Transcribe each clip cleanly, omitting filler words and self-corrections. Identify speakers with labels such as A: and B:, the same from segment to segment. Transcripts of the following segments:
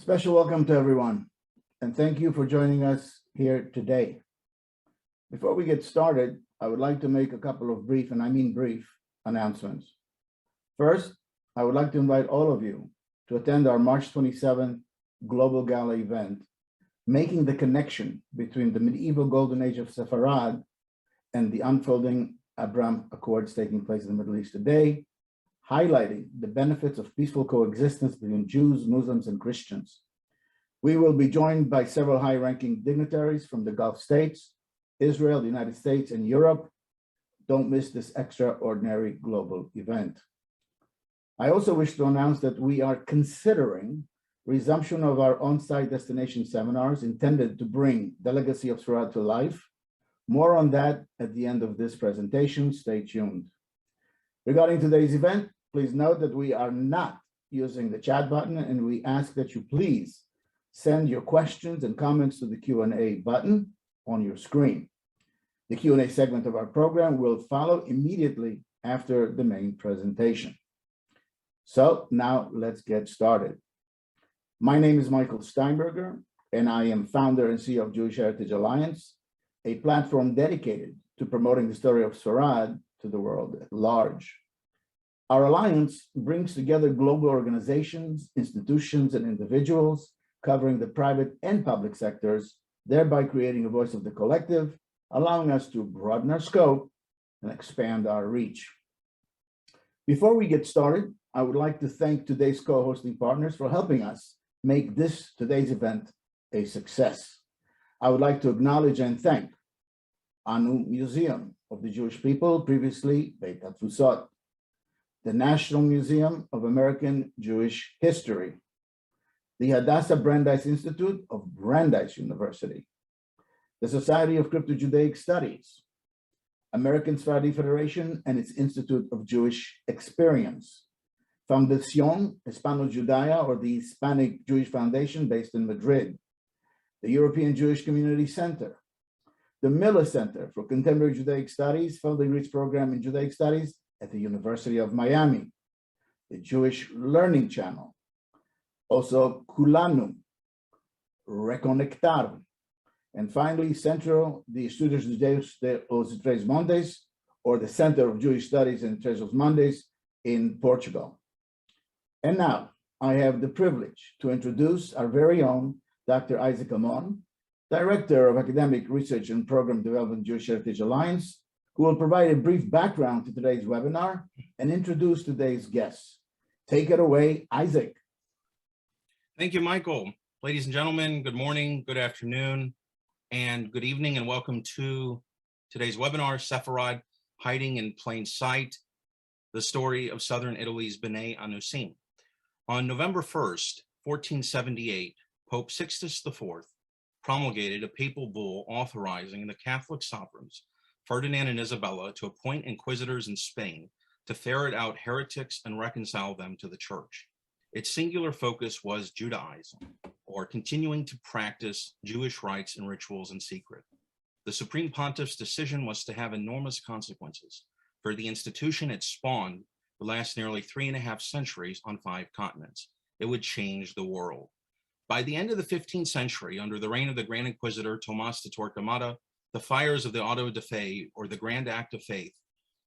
A: special welcome to everyone, and thank you for joining us here today. Before we get started, I would like to make a couple of brief, and I mean brief, announcements. First, I would like to invite all of you to attend our March 27th Global Gala event, making the connection between the medieval golden age of Sefarad and the unfolding Abraham Accords taking place in the Middle East today, highlighting the benefits of peaceful coexistence between Jews, Muslims, and Christians. We will be joined by several high-ranking dignitaries from the Gulf states, Israel, the United States, and Europe. Don't miss this extraordinary global event. I also wish to announce that we are considering resumption of our on-site destination seminars intended to bring the legacy of Sefarad to life. More on that at the end of this presentation. Stay tuned. Regarding today's event, please note that we are not using the chat button, and we ask that you please send your questions and comments to the Q&A button on your screen. The Q&A segment of our program will follow immediately after the main presentation. So now let's get started. My name is Michael Steinberger, and I am founder and CEO of Jewish Heritage Alliance, a platform dedicated to promoting the story of Sefarad to the world at large. Our alliance brings together global organizations, institutions, and individuals covering the private and public sectors, thereby creating a voice of the collective, allowing us to broaden our scope and expand our reach. Before we get started, I would like to thank today's co-hosting partners for helping us make today's event a success. I would like to acknowledge and thank Museum of the Jewish People, previously Beit HaTfusot, the National Museum of American Jewish History, the Hadassah Brandeis Institute of Brandeis University, the Society of Crypto-Judaic Studies, American Sephardi Federation and its Institute of Jewish Experience, Fundación Hispano-Judaya, or the Hispanic Jewish Foundation based in Madrid, the European Jewish Community Center, the Miller Center for Contemporary Judaic Studies, Field Degrees Program in Judaic Studies at the University of Miami, the Jewish Learning Channel, also Kulanu, Reconectar, and finally, the Estudios Judaicos de los Tres Montes, or the Center of Jewish Studies in Tres Montes in Portugal. And now, I have the privilege to introduce our very own Dr. Isaac Amon, Director of Academic Research and Program Development, Jewish Heritage Alliance, who will provide a brief background to today's webinar and introduce today's guests. Take it away, Isaac.
B: Thank you, Michael. Ladies and gentlemen, good morning, good afternoon, and good evening, and welcome to today's webinar, Sefarad, Hiding in Plain Sight, the story of Southern Italy's Bnei Anusim. On November 1st, 1478, Pope Sixtus IV promulgated a papal bull authorizing the Catholic sovereigns, Ferdinand and Isabella, to appoint inquisitors in Spain to ferret out heretics and reconcile them to the church. Its singular focus was Judaism, or continuing to practice Jewish rites and rituals in secret. The Supreme Pontiff's decision was to have enormous consequences, for the institution it spawned would last nearly 3.5 centuries on 5 continents. It would change the world. By the end of the 15th century, under the reign of the Grand Inquisitor Tomás de Torquemada, the fires of the Auto de Fe, or the Grand Act of Faith,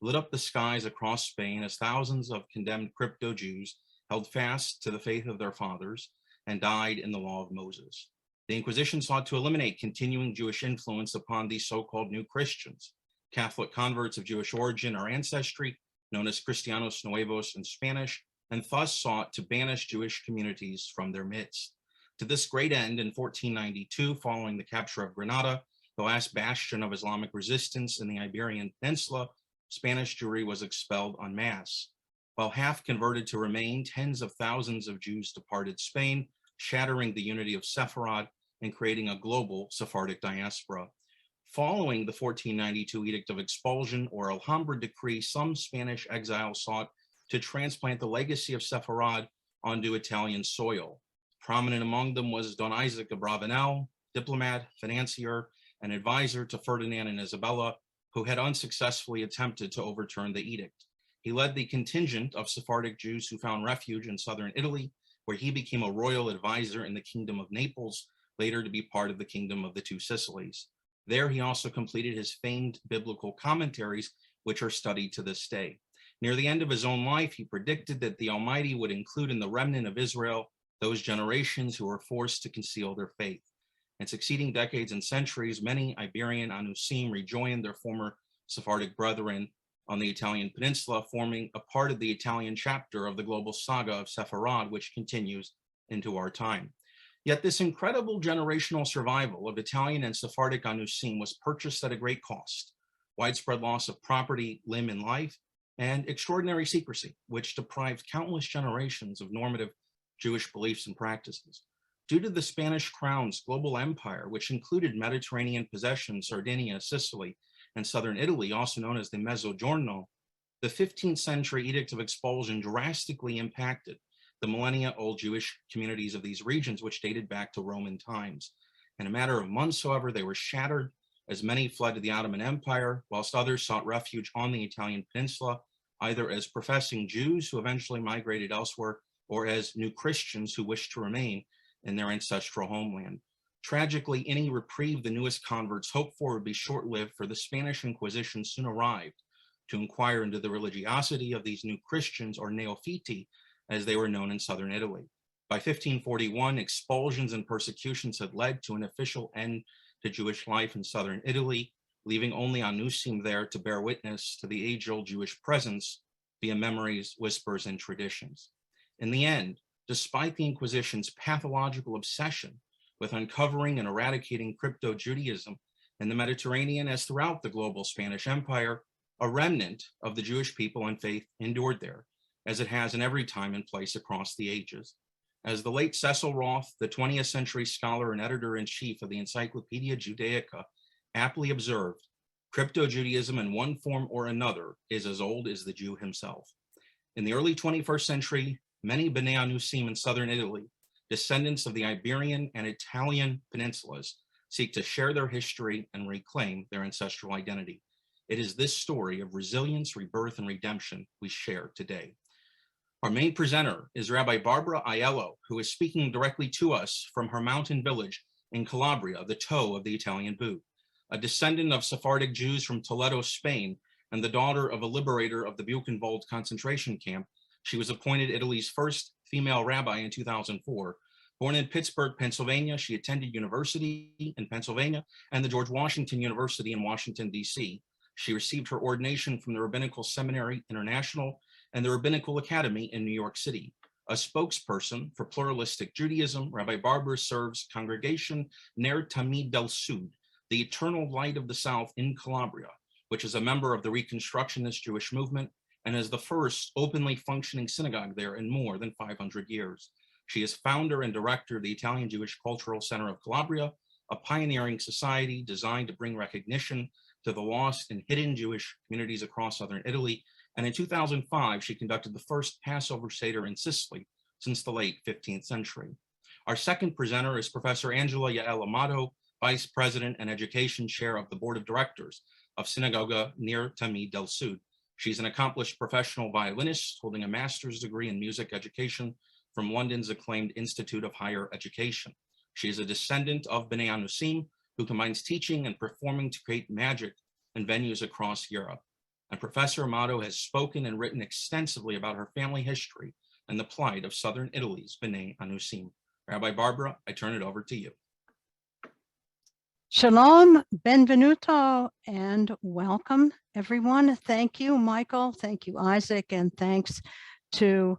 B: lit up the skies across Spain as thousands of condemned crypto-Jews held fast to the faith of their fathers and died in the law of Moses. The Inquisition sought to eliminate continuing Jewish influence upon these so-called new Christians, Catholic converts of Jewish origin or ancestry, known as Cristianos Nuevos in Spanish, and thus sought to banish Jewish communities from their midst. To this great end, in 1492, following the capture of Granada, the last bastion of Islamic resistance in the Iberian Peninsula, Spanish Jewry was expelled en masse. While half converted to remain, tens of thousands of Jews departed Spain, shattering the unity of Sefarad and creating a global Sephardic diaspora. Following the 1492 Edict of Expulsion, or Alhambra decree, some Spanish exiles sought to transplant the legacy of Sefarad onto Italian soil. Prominent among them was Don Isaac Abravanel, diplomat, financier, and advisor to Ferdinand and Isabella, who had unsuccessfully attempted to overturn the edict. He led the contingent of Sephardic Jews who found refuge in southern Italy where he became a royal advisor in the Kingdom of Naples, later to be part of the Kingdom of the Two Sicilies. There, he also completed his famed biblical commentaries, which are studied to this day. Near the end of his own life, he predicted that the Almighty would include in the remnant of Israel those generations who were forced to conceal their faith. In succeeding decades and centuries, many Iberian Anusim rejoined their former Sephardic brethren on the Italian peninsula, forming a part of the Italian chapter of the global saga of Sefarad, which continues into our time. Yet this incredible generational survival of Italian and Sephardic Anusim was purchased at a great cost: widespread loss of property, limb, and life, and extraordinary secrecy, which deprived countless generations of normative Jewish beliefs and practices. Due to the Spanish crown's global empire, which included Mediterranean possessions, Sardinia, Sicily, and southern Italy, also known as the Mezzogiorno, the 15th century Edict of Expulsion drastically impacted the millennia-old Jewish communities of these regions, which dated back to Roman times. In a matter of months, however, they were shattered as many fled to the Ottoman Empire, whilst others sought refuge on the Italian peninsula, either as professing Jews who eventually migrated elsewhere, or as new Christians who wished to remain in their ancestral homeland. Tragically, any reprieve the newest converts hoped for would be short-lived, for the Spanish Inquisition soon arrived to inquire into the religiosity of these new Christians, or neophyti, as they were known in southern Italy. By 1541, expulsions and persecutions had led to an official end to Jewish life in southern Italy, leaving only Anusim there to bear witness to the age-old Jewish presence via memories, whispers, and traditions. In the end, despite the Inquisition's pathological obsession with uncovering and eradicating crypto-Judaism in the Mediterranean as throughout the global Spanish Empire, a remnant of the Jewish people and faith endured there, as it has in every time and place across the ages. As the late Cecil Roth, the 20th century scholar and editor-in-chief of the Encyclopedia Judaica, aptly observed, crypto-Judaism in one form or another is as old as the Jew himself. In the early 21st century, many Bnei Anusim in southern Italy, descendants of the Iberian and Italian peninsulas, seek to share their history and reclaim their ancestral identity. It is this story of resilience, rebirth, and redemption we share today. Our main presenter is Rabbi Barbara Aiello, who is speaking directly to us from her mountain village in Calabria, the toe of the Italian boot. A descendant of Sephardic Jews from Toledo, Spain, and the daughter of a liberator of the Buchenwald concentration camp, she was appointed Italy's first female rabbi in 2004. Born in Pittsburgh, Pennsylvania, she attended university in Pennsylvania and the George Washington University in Washington, D.C. She received her ordination from the Rabbinical Seminary International and the Rabbinical Academy in New York City. A spokesperson for pluralistic Judaism, Rabbi Barbara serves Congregation Ner Tamid del Sud, the Eternal Light of the South in Calabria, which is a member of the Reconstructionist Jewish movement and is the first openly functioning synagogue there in more than 500 years. She is founder and director of the Italian Jewish Cultural Center of Calabria, a pioneering society designed to bring recognition to the lost and hidden Jewish communities across southern Italy. And in 2005, she conducted the first Passover Seder in Sicily since the late 15th century. Our second presenter is Professor Angela Yael Amato, Vice President and Education Chair of the Board of Directors of Synagoga Ner Tamid del Sud. She's an accomplished professional violinist holding a master's degree in music education from London's acclaimed Institute of Higher Education. She is a descendant of Bnei Anusim, who combines teaching and performing to create magic in venues across Europe. And Professor Amato has spoken and written extensively about her family history and the plight of southern Italy's Bnei Anusim. Rabbi Barbara, I turn it over to you.
C: Shalom, benvenuto, and welcome, everyone. Thank you, Michael. Thank you, Isaac, and thanks to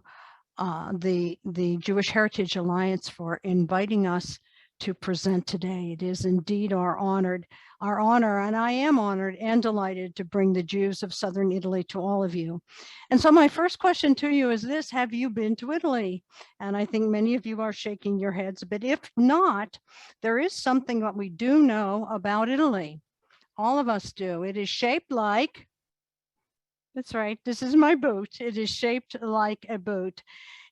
C: the Jewish Heritage Alliance for inviting us to present today. It is indeed our honor, and I am honored and delighted to bring the Jews of Southern Italy to all of you. And so my first question to you is this: have you been to Italy? And I think many of you are shaking your heads, but if not, there is something that we do know about Italy. All of us do. It is shaped like, that's right, this is my boot. It is shaped like a boot.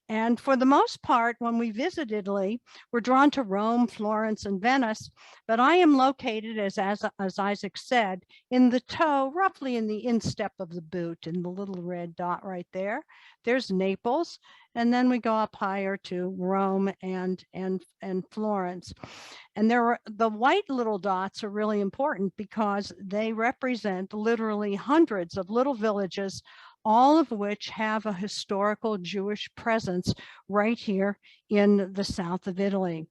C: And for the most part, when we visit Italy, we're drawn to Rome, Florence, and Venice. But I am located, as Isaac said, in the toe, roughly in the instep of the boot, in the little red dot right there. There's Naples, and then we go up higher to Rome and Florence. And the white little dots are really important because they represent literally hundreds of little villages, all of which have a historical Jewish presence right here in the south of Italy.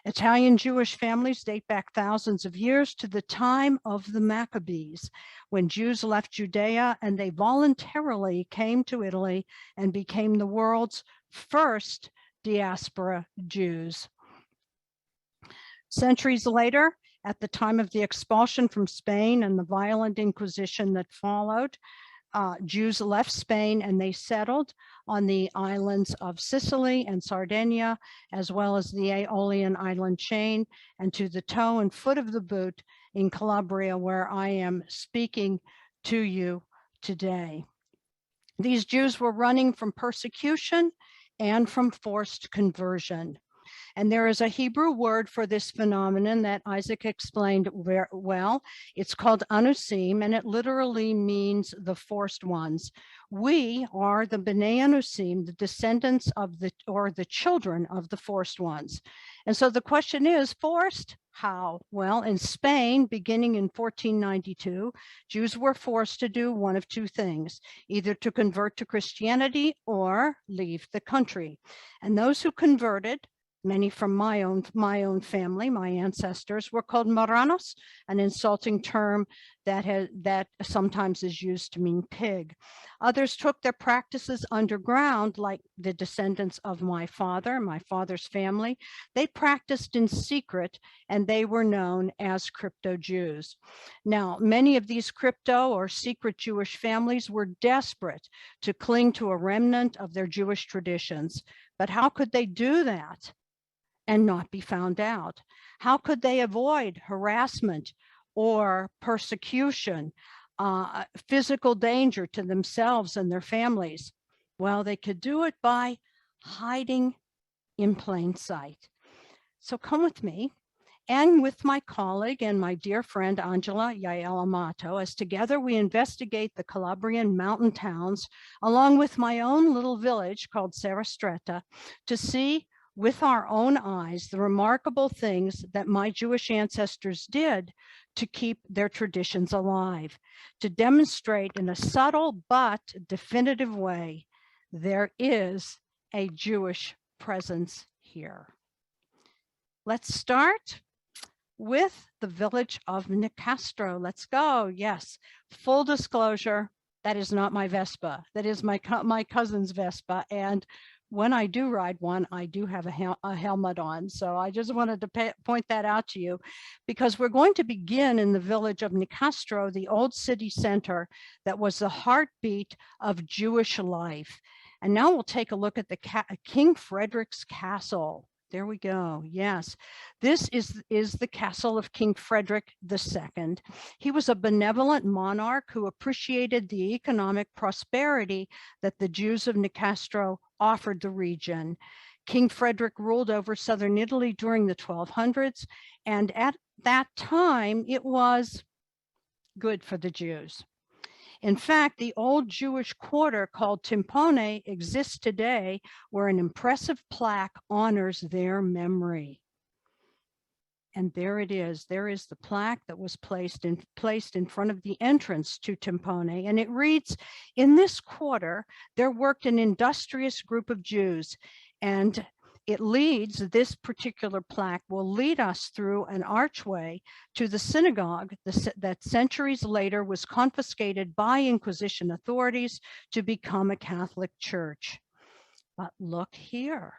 C: Italian Jewish families date back thousands of years to the time of the Maccabees, when Jews left Judea and they voluntarily came to Italy and became the world's first diaspora Jews. Centuries later, at the time of the expulsion from Spain and the violent Inquisition that followed, Jews left Spain and they settled on the islands of Sicily and Sardinia, as well as the Aeolian island chain, and to the toe and foot of the boot in Calabria, where I am speaking to you today. These Jews were running from persecution and from forced conversion. And there is a Hebrew word for this phenomenon that Isaac explained very well. It's called Anusim, and it literally means the forced ones. We are the Bnei Anusim, the descendants of the children of the forced ones. And so the question is, forced? How? Well, in Spain, beginning in 1492, Jews were forced to do one of two things, either to convert to Christianity or leave the country. And those who converted, many from my own family, my ancestors, were called marranos, an insulting term that sometimes is used to mean pig. Others took their practices underground, like the descendants of my father's family. They practiced in secret, and they were known as crypto-Jews. Now, many of these crypto or secret Jewish families were desperate to cling to a remnant of their Jewish traditions. But how could they do that and not be found out? How could they avoid harassment or persecution, physical danger to themselves and their families? Well, they could do it by hiding in plain sight. So come with me and with my colleague and my dear friend Angela Yael Amato, as together we investigate the Calabrian mountain towns, along with my own little village called Sarastretta, to see with our own eyes the remarkable things that my Jewish ancestors did to keep their traditions alive, to demonstrate in a subtle but definitive way there is a Jewish presence here. Let's start with the village of Necastro. Let's go. Yes, full disclosure, that is not my Vespa. That is my cousin's Vespa, and when I do ride one, I do have a helmet on. So I just wanted to point that out to you, because we're going to begin in the village of Necastro, the old city center that was the heartbeat of Jewish life. And now we'll take a look at the King Frederick's castle. There we go. Yes, this is the castle of King Frederick II. He was a benevolent monarch who appreciated the economic prosperity that the Jews of Necastro offered the region. King Frederick ruled over southern Italy during the 1200s, and at that time it was good for the Jews. In fact, the old Jewish quarter called Timpone exists today, where an impressive plaque honors their memory. And there it is. There is the plaque that was placed in front of the entrance to Timpone. And it reads, "In this quarter, there worked an industrious group of Jews." And it leads, this particular plaque will lead us through an archway to the synagogue that centuries later was confiscated by Inquisition authorities to become a Catholic church. But look here.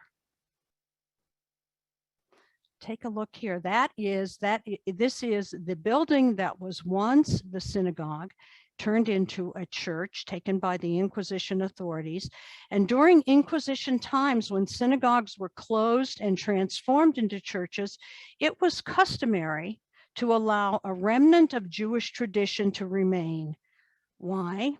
C: Take a look here. This is the building that was once the synagogue, turned into a church taken by the Inquisition authorities. And during Inquisition times, when synagogues were closed and transformed into churches, it was customary to allow a remnant of Jewish tradition to remain. Why?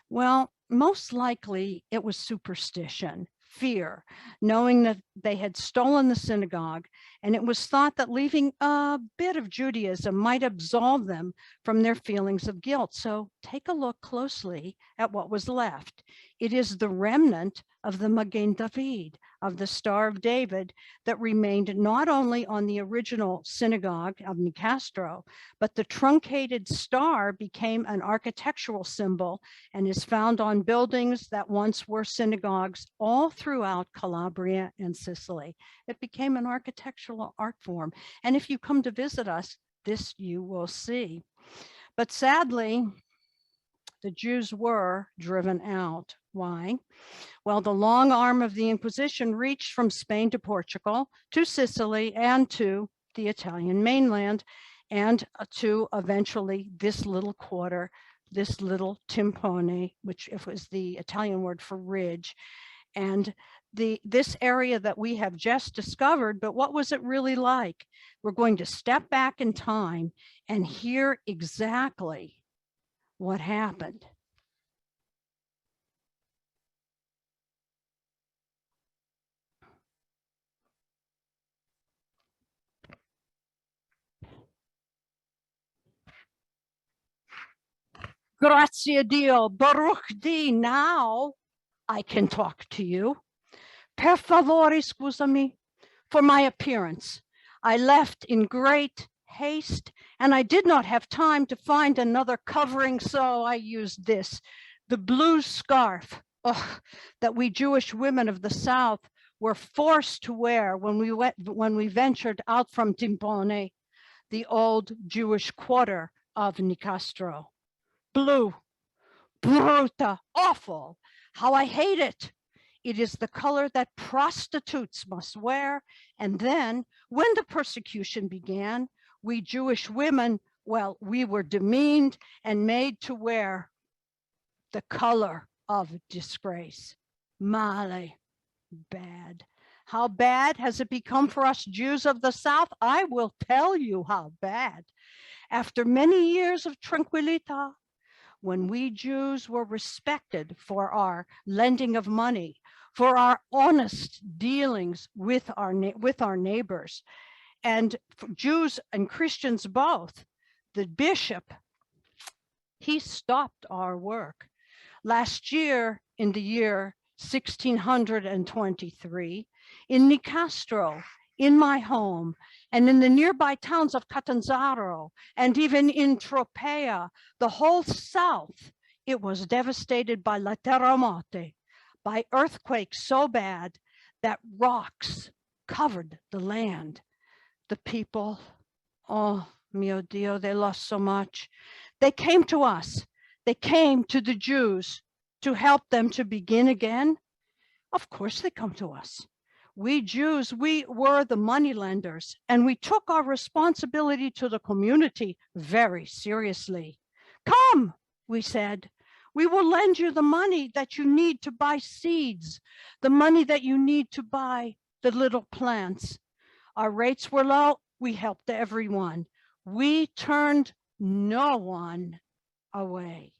C: Well, most likely it was superstition. fear, knowing that they had stolen the synagogue, and it was thought that leaving a bit of Judaism might absolve them from their feelings of guilt. So take a look closely at what was left. It is the remnant of the Magen David, of the Star of David, that remained not only on the original synagogue of Necastro, but the truncated star became an architectural symbol and is found on buildings that once were synagogues all throughout Calabria and Sicily. It became an architectural art form. And if you come to visit us, this you will see. But sadly, the Jews were driven out. Why? Well, the long arm of the Inquisition reached from Spain to Portugal, to Sicily, and to the Italian mainland, and to eventually this little quarter, this little timpone, which was the Italian word for ridge, and this area that we have just discovered. But what was it really like? We're going to step back in time and hear exactly what happened. Grazie Dio, Baruch Di, now I can talk to you. Per favore, scusami, for my appearance. I left in great haste, and I did not have time to find another covering, so I used this, the blue scarf that we Jewish women of the South were forced to wear when we ventured out from Timpone, the old Jewish quarter of Necastro. Blue, bruta, awful, how I hate it. It is the color that prostitutes must wear. And then when the persecution began, we Jewish women, well, we were demeaned and made to wear the color of disgrace. Male, bad. How bad has it become for us Jews of the South? I will tell you how bad. After many years of tranquilita, when we Jews were respected for our lending of money, for our honest dealings with our neighbors, and Jews and Christians both, the bishop, he stopped our work. Last year, in the year 1623, in Necastro, in my home, and in the nearby towns of Catanzaro, and even in Tropea, the whole south, it was devastated by la terremote, by earthquakes so bad that rocks covered the land. The people, oh mio Dio, they lost so much. They came to us. They came to the Jews to help them to begin again. Of course they come to us. We Jews, we were the moneylenders, and we took our responsibility to the community very seriously. Come, we said, we will lend you the money that you need to buy seeds, the money that you need to buy the little plants. Our rates were low, we helped everyone. We turned no one away.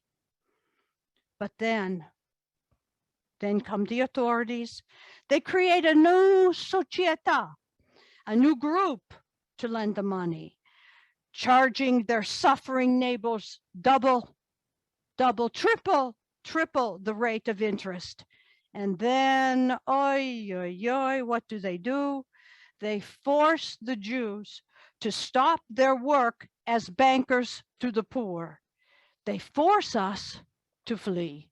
C: But then come the authorities. They create a new società, a new group to lend the money, charging their suffering neighbors double, triple the rate of interest. And then, what do? They force the Jews to stop their work as bankers to the poor. They force us to flee.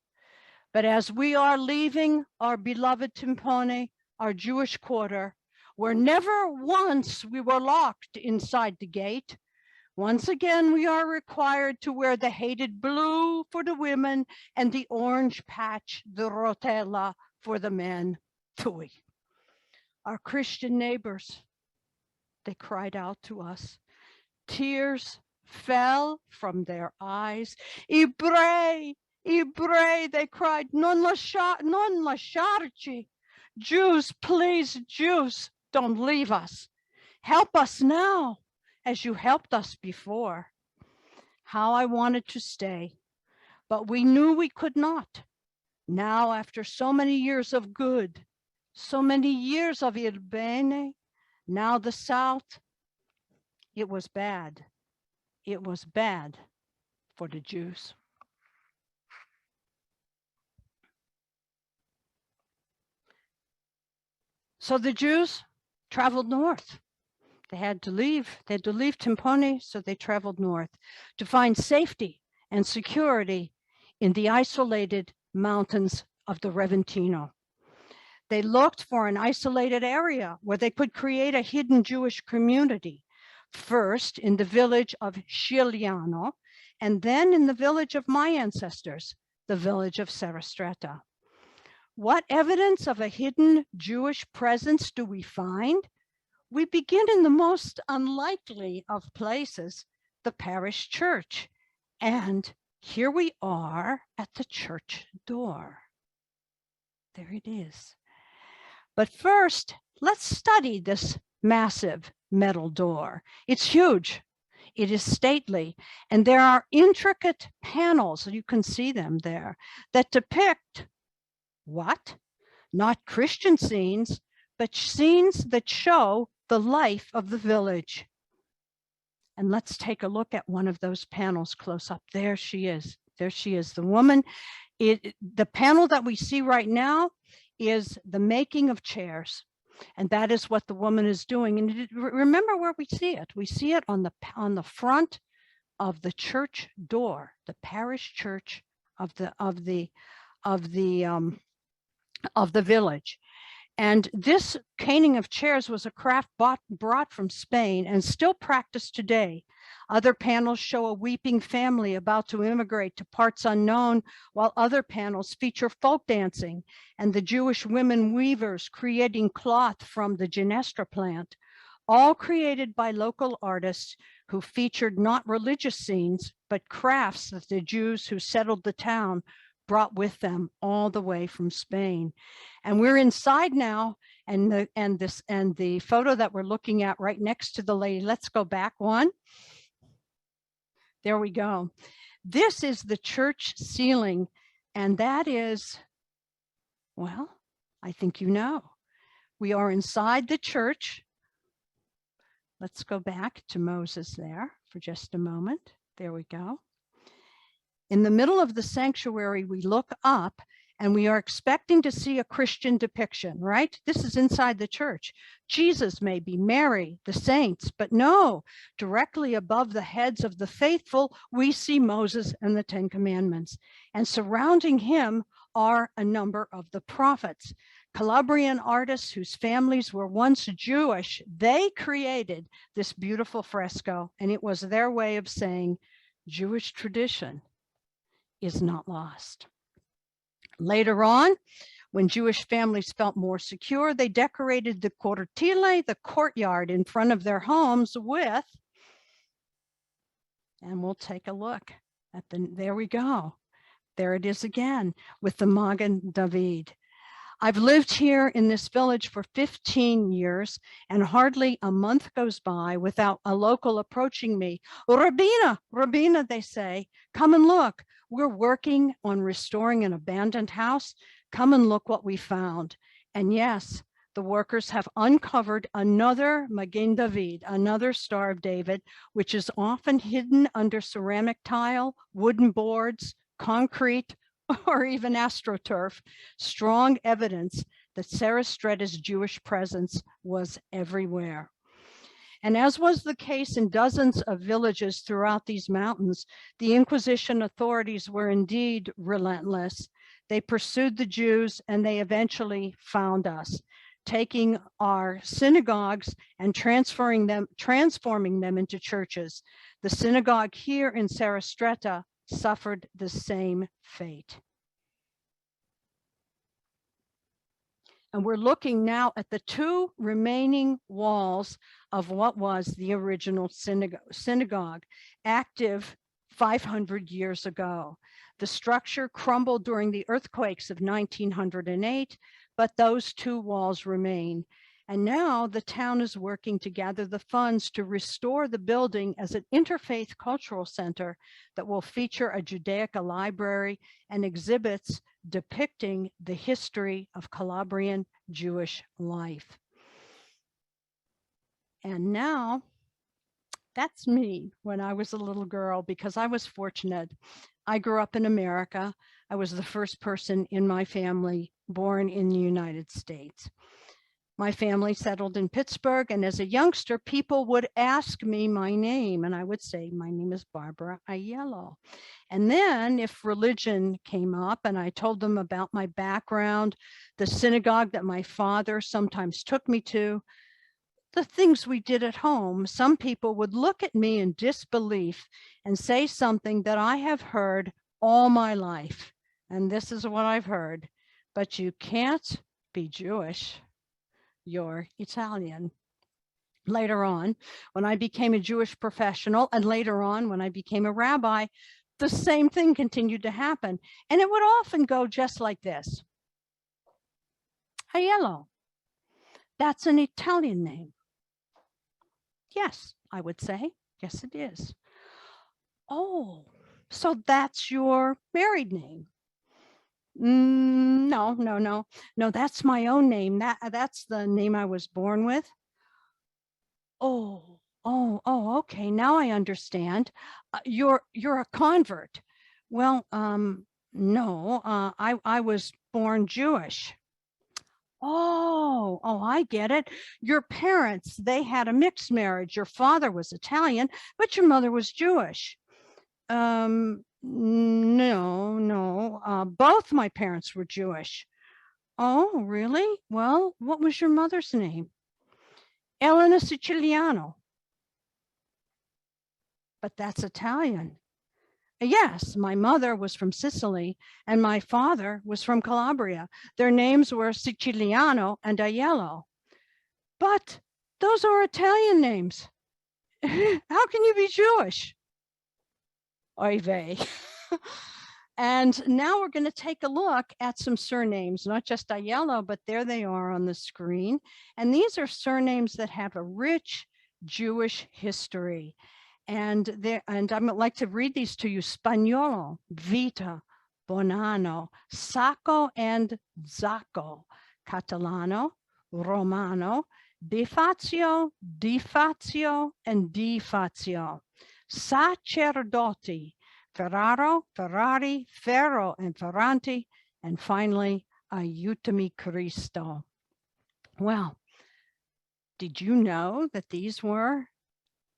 C: But as we are leaving our beloved Timpone, our Jewish quarter, where never once we were locked inside the gate, once again we are required to wear the hated blue for the women and the orange patch, the rotella, for the men. Tui. Our Christian neighbors, they cried out to us. Tears fell from their eyes. Ibrei, they cried, non lasciarci. Jews, please, Jews, don't leave us. Help us now, as you helped us before. How I wanted to stay, but we knew we could not. Now, after so many years of good, So many years of il bene, now the South. It was bad. It was bad for the Jews. So the Jews traveled north. They had to leave Timpone, so they traveled north to find safety and security in the isolated mountains of the Reventino. They looked for an isolated area where they could create a hidden Jewish community, first in the village of Scigliano, and then in the village of my ancestors, the village of Serastretta. What evidence of a hidden Jewish presence do we find? We begin in the most unlikely of places, the parish church. And here we are at the church door. There it is. But first, let's study this massive metal door. It's huge. It is stately. And there are intricate panels, you can see them there, that depict what? Not Christian scenes, but scenes that show the life of the village. And let's take a look at one of those panels close up. There she is. There she is, the woman. The panel that we see right now is the making of chairs. And that is what the woman is doing. And remember where we see it. We see it on the front of the church door, the parish church of the village. And this caning of chairs was a craft brought from Spain and still practiced today. Other panels show a weeping family about to immigrate to parts unknown, while other panels feature folk dancing and the Jewish women weavers creating cloth from the Genestra plant, all created by local artists who featured not religious scenes, but crafts that the Jews who settled the town brought with them all the way from Spain. And we're inside now, and the photo that we're looking at right next to the lady, let's go back one. There we go. This is the church ceiling, and that is, well, I think you know. We are inside the church. Let's go back to Moses there for just a moment. There we go. In the middle of the sanctuary, we look up and we are expecting to see a Christian depiction, right? This is inside the church. Jesus, maybe Mary, the saints, but no, directly above the heads of the faithful, we see Moses and the Ten Commandments. And surrounding him are a number of the prophets. Calabrian artists whose families were once Jewish, they created this beautiful fresco, and it was their way of saying Jewish tradition is not lost. Later on, when Jewish families felt more secure, they decorated the cortile, the courtyard in front of their homes with, and we'll take a look at there we go. There it is again with the Magen David. I've lived here in this village for 15 years, and hardly a month goes by without a local approaching me. Rabina, Rabina, they say, come and look. We're working on restoring an abandoned house. Come and look what we found. And yes, the workers have uncovered another Magen David, another Star of David, which is often hidden under ceramic tile, wooden boards, concrete, or even astroturf, strong evidence that Sarastretta's Jewish presence was everywhere. And as was the case in dozens of villages throughout these mountains, the Inquisition authorities were indeed relentless. They pursued the Jews and they eventually found us, taking our synagogues and transforming them into churches. The synagogue here in Sarastretta suffered the same fate. And we're looking now at the two remaining walls of what was the original synagogue, active 500 years ago. The structure crumbled during the earthquakes of 1908, but those two walls remain. And now the town is working to gather the funds to restore the building as an interfaith cultural center that will feature a Judaica library and exhibits depicting the history of Calabrian Jewish life. And now, that's me when I was a little girl, because I was fortunate. I grew up in America. I was the first person in my family born in the United States. My family settled in Pittsburgh, and as a youngster, people would ask me my name, and I would say, my name is Barbara Aiello. And then if religion came up and I told them about my background, the synagogue that my father sometimes took me to, the things we did at home, some people would look at me in disbelief and say something that I have heard all my life. And this is what I've heard: but you can't be Jewish, you're Italian. Later on, when I became a Jewish professional, and later on when I became a rabbi, the same thing continued to happen. And it would often go just like this: Aiello, that's an Italian name. Yes, I would say. Yes, it is. Oh, so that's your married name? No, that's my own name. That's the name I was born with. Oh, okay. Now I understand. You're a convert. Well, no, I was born Jewish. Oh, I get it. Your parents, they had a mixed marriage. Your father was Italian, but your mother was Jewish. No, both my parents were Jewish. Oh, really? Well, what was your mother's name? Elena Siciliano. But that's Italian. Yes, my mother was from Sicily and my father was from Calabria. Their names were Siciliano and Aiello. But those are Italian names. How can you be Jewish? Oy vey. And now we're going to take a look at some surnames, not just Aiello, but there they are on the screen. And these are surnames that have a rich Jewish history. And I would like to read these to you: Spagnolo, Vita, Bonanno, Sacco and Zacco, Catalano, Romano, De Fazio, and Di Fazio, Sacerdoti, Ferraro, Ferrari, Ferro, and Ferranti, and finally, Aiutami Cristo. Well, did you know that these were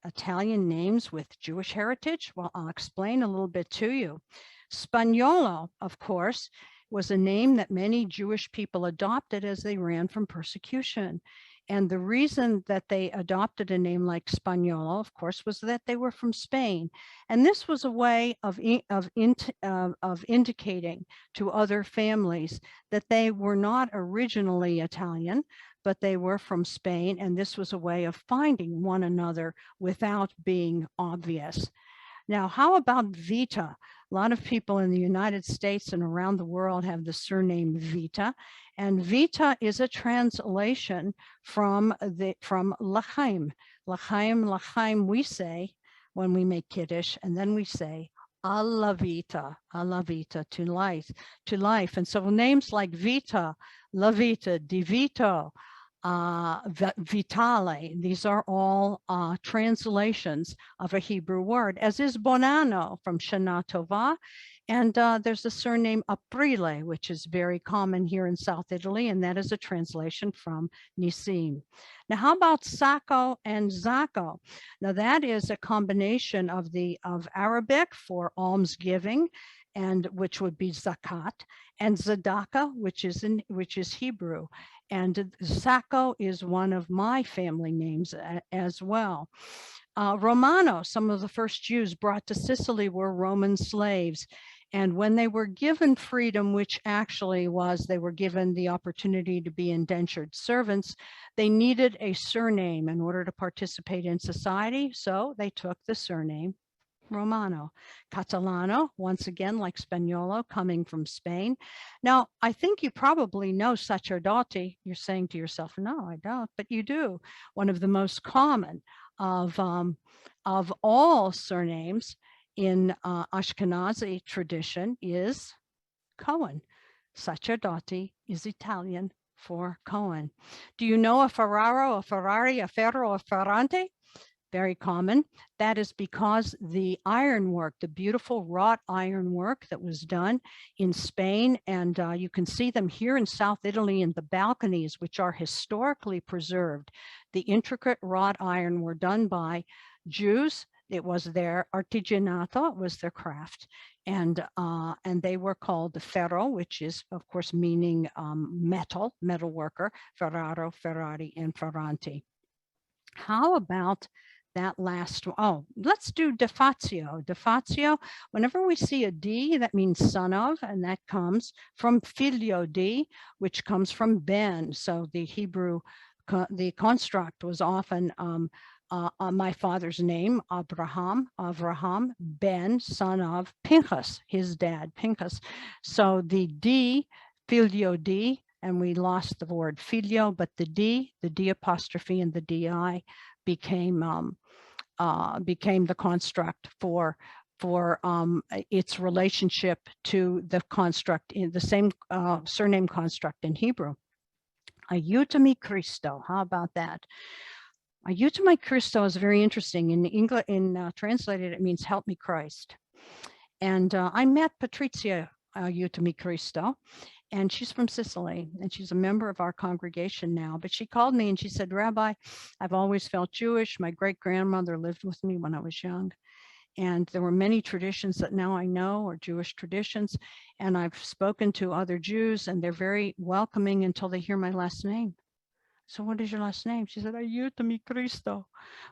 C: Italian names with Jewish heritage? Well, I'll explain a little bit to you. Spagnolo, of course, was a name that many Jewish people adopted as they ran from persecution. And the reason that they adopted a name like Spagnolo, of course, was that they were from Spain. And this was a way of indicating to other families that they were not originally Italian, but they were from Spain, and this was a way of finding one another without being obvious. Now, how about Vita? A lot of people in the United States and around the world have the surname Vita, and Vita is a translation from L'chaim. L'chaim we say when we make Kiddush, and then we say alla vita, to life. And so names like Vita, La Vita, Di Vito, Vitale, these are all translations of a Hebrew word, as is Bonanno from Shana Tova. And there's a surname Aprile, which is very common here in South Italy, and that is a translation from Nisim. Now, how about Sacco and Zacco? Now, that is a combination of Arabic for almsgiving, and which would be zakat, and tzedakah, which is Hebrew. And Sacco is one of my family names as well. Romano, some of the first Jews brought to Sicily were Roman slaves. And when they were given freedom, which actually was, they were given the opportunity to be indentured servants, they needed a surname in order to participate in society. So they took the surname Romano. Catalano, once again, like Spagnolo, coming from Spain. Now, I think you probably know Sacerdoti. You're saying to yourself, no, I don't, but you do. One of the most common of all surnames in Ashkenazi tradition is Cohen. Sacerdoti is Italian for Cohen. Do you know a Ferraro, a Ferrari, a Ferro, a Ferrante? Very common. That is because the ironwork, the beautiful wrought ironwork that was done in Spain, and you can see them here in South Italy in the balconies, which are historically preserved. The intricate wrought iron were done by Jews. It was their artigianato, it was their craft. And they were called the ferro, which is, of course, meaning metal worker, Ferraro, Ferrari, and Ferranti. How about that last one? Oh, let's do defatio. Defatio, whenever we see a D, that means son of, and that comes from filio di, which comes from ben. So the Hebrew, the construct was often my father's name, Avraham, Ben, son of Pinchas, his dad, Pinchas. So the D, filio di, and we lost the word filio, but the D apostrophe and the DI became the construct for its relationship to the construct in the same surname construct in Hebrew. Aiutami Christo, how about that? Aiutami Christo is very interesting. In English, translated, it means help me Christ. And I met Patrizia Aiutami Christo, and she's from Sicily, and she's a member of our congregation now. But she called me and she said, Rabbi, I've always felt Jewish. My great-grandmother lived with me when I was young. And there were many traditions that now I know are Jewish traditions. And I've spoken to other Jews, and they're very welcoming until they hear my last name. So what is your last name? She said, Aiutami Christo.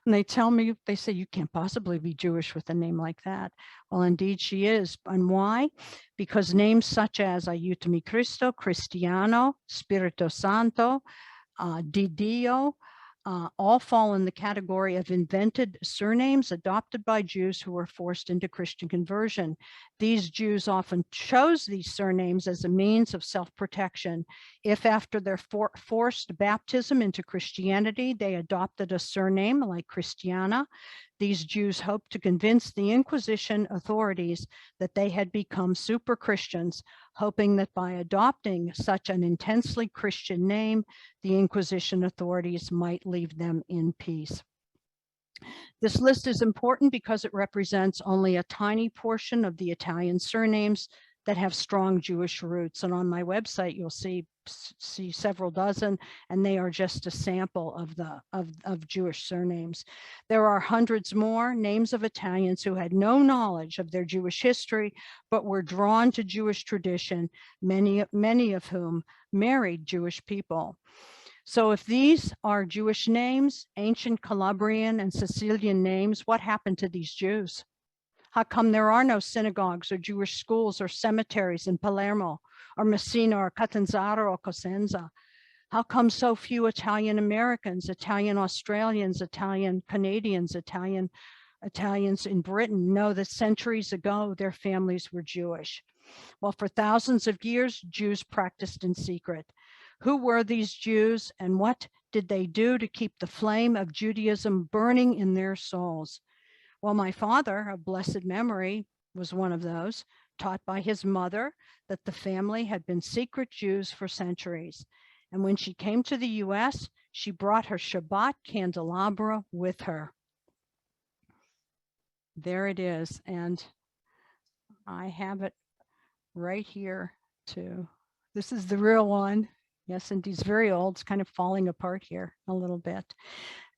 C: And they tell me, they say, you can't possibly be Jewish with a name like that. Well, indeed she is. And why? Because names such as Aiutami Christo, Cristiano, Spirito Santo, Di Dio, all fall in the category of invented surnames adopted by Jews who were forced into Christian conversion. These Jews often chose these surnames as a means of self-protection. If after their forced baptism into Christianity, they adopted a surname like Christiana, these Jews hoped to convince the Inquisition authorities that they had become super Christians, hoping that by adopting such an intensely Christian name, the Inquisition authorities might leave them in peace. This list is important because it represents only a tiny portion of the Italian surnames that have strong Jewish roots. And on my website, you'll see several dozen, and they are just a sample of Jewish surnames. There are hundreds more names of Italians who had no knowledge of their Jewish history, but were drawn to Jewish tradition, many of whom married Jewish people. So if these are Jewish names, ancient Calabrian and Sicilian names, what happened to these Jews? How come there are no synagogues or Jewish schools or cemeteries in Palermo or Messina or Catanzaro or Cosenza? How come so few Italian Americans, Italian Australians, Italian Canadians, Italians in Britain know that centuries ago their families were Jewish? Well, for thousands of years, Jews practiced in secret. Who were these Jews, and what did they do to keep the flame of Judaism burning in their souls? Well, my father, of blessed memory, was one of those, taught by his mother that the family had been secret Jews for centuries. And when she came to the US, she brought her Shabbat candelabra with her. There it is. And I have it right here too. This is the real one. Yes, indeed, it's very old. It's kind of falling apart here a little bit.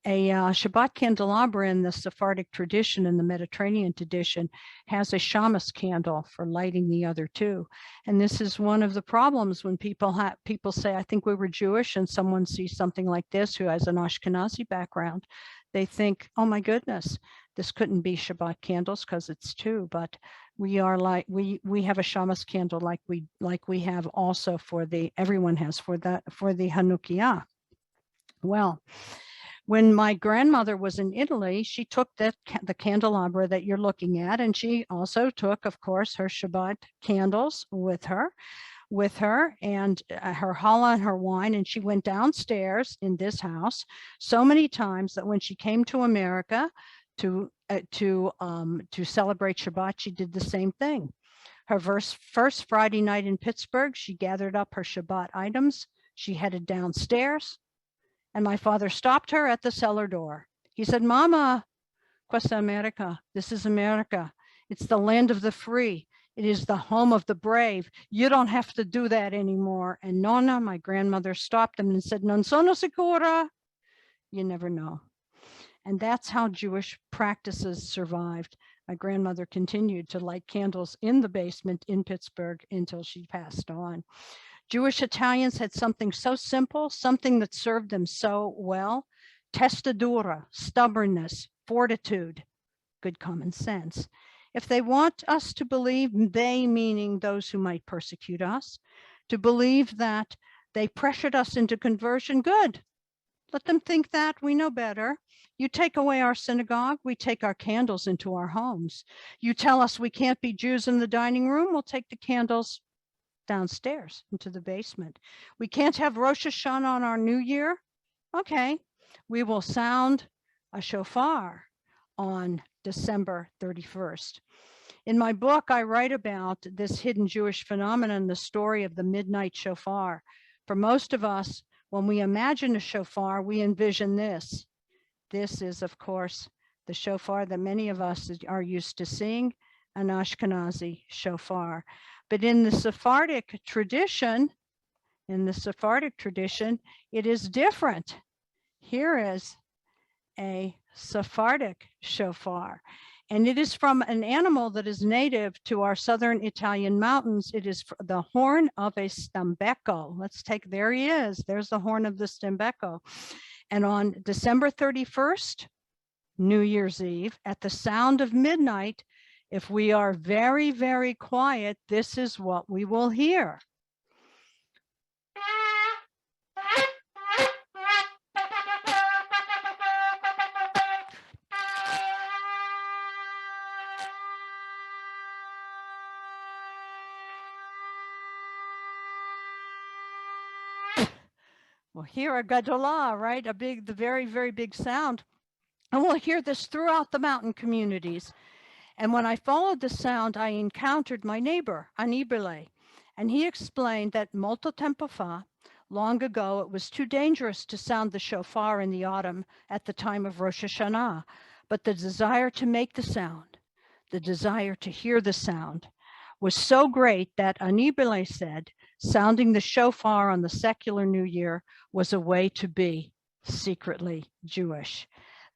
C: A Shabbat candelabra in the Sephardic tradition, in the Mediterranean tradition, has a shamas candle for lighting the other two. And this is one of the problems when people say, I think we were Jewish, and someone sees something like this who has an Ashkenazi background. They think, oh my goodness, this couldn't be Shabbat candles because it's two, but we are like, we have a shamas candle like we have also for the, everyone has for the Hanukkah. Well, when my grandmother was in Italy, she took the candelabra that you're looking at, and she also took, of course, her Shabbat candles with her and her challah and her wine, and she went downstairs in this house so many times that when she came to America to celebrate Shabbat, she did the same thing. Her first Friday night in Pittsburgh, she gathered up her Shabbat items. She headed downstairs, and my father stopped her at the cellar door. He said, "Mama, Questa America, this is America. It's the land of the free. It is the home of the brave. You don't have to do that anymore." And Nonna, my grandmother, stopped him and said, "Non sono sicura." You never know. And that's how Jewish practices survived. My grandmother continued to light candles in the basement in Pittsburgh until she passed on. Jewish Italians had something so simple, something that served them so well: testa dura, stubbornness, fortitude, good common sense. If they want us to believe, they meaning those who might persecute us, to believe that they pressured us into conversion, good. Let them think that, we know better. You take away our synagogue, we take our candles into our homes. You tell us we can't be Jews in the dining room, we'll take the candles downstairs into the basement. We can't have Rosh Hashanah on our New Year. Okay, we will sound a shofar on December 31st. In my book, I write about this hidden Jewish phenomenon, the story of the midnight shofar. For most of us, when we imagine a shofar, we envision this. This is, of course, the shofar that many of us are used to seeing, an Ashkenazi shofar. But in the Sephardic tradition, it is different. Here is a Sephardic shofar, and it is from an animal that is native to our southern Italian mountains. It is the horn of a stambecco. There he is. There's the horn of the stambecco. And on December 31st, New Year's Eve, at the sound of midnight, if we are very, very quiet, this is what we will hear. We'll hear a gadolah, right? The very, very big sound. And we'll hear this throughout the mountain communities. And when I followed the sound, I encountered my neighbor, Anibile, and he explained that molto tempo fa, long ago, it was too dangerous to sound the shofar in the autumn at the time of Rosh Hashanah, but the desire to make the sound, the desire to hear the sound, was so great that Anibile said, sounding the shofar on the secular New Year was a way to be secretly Jewish.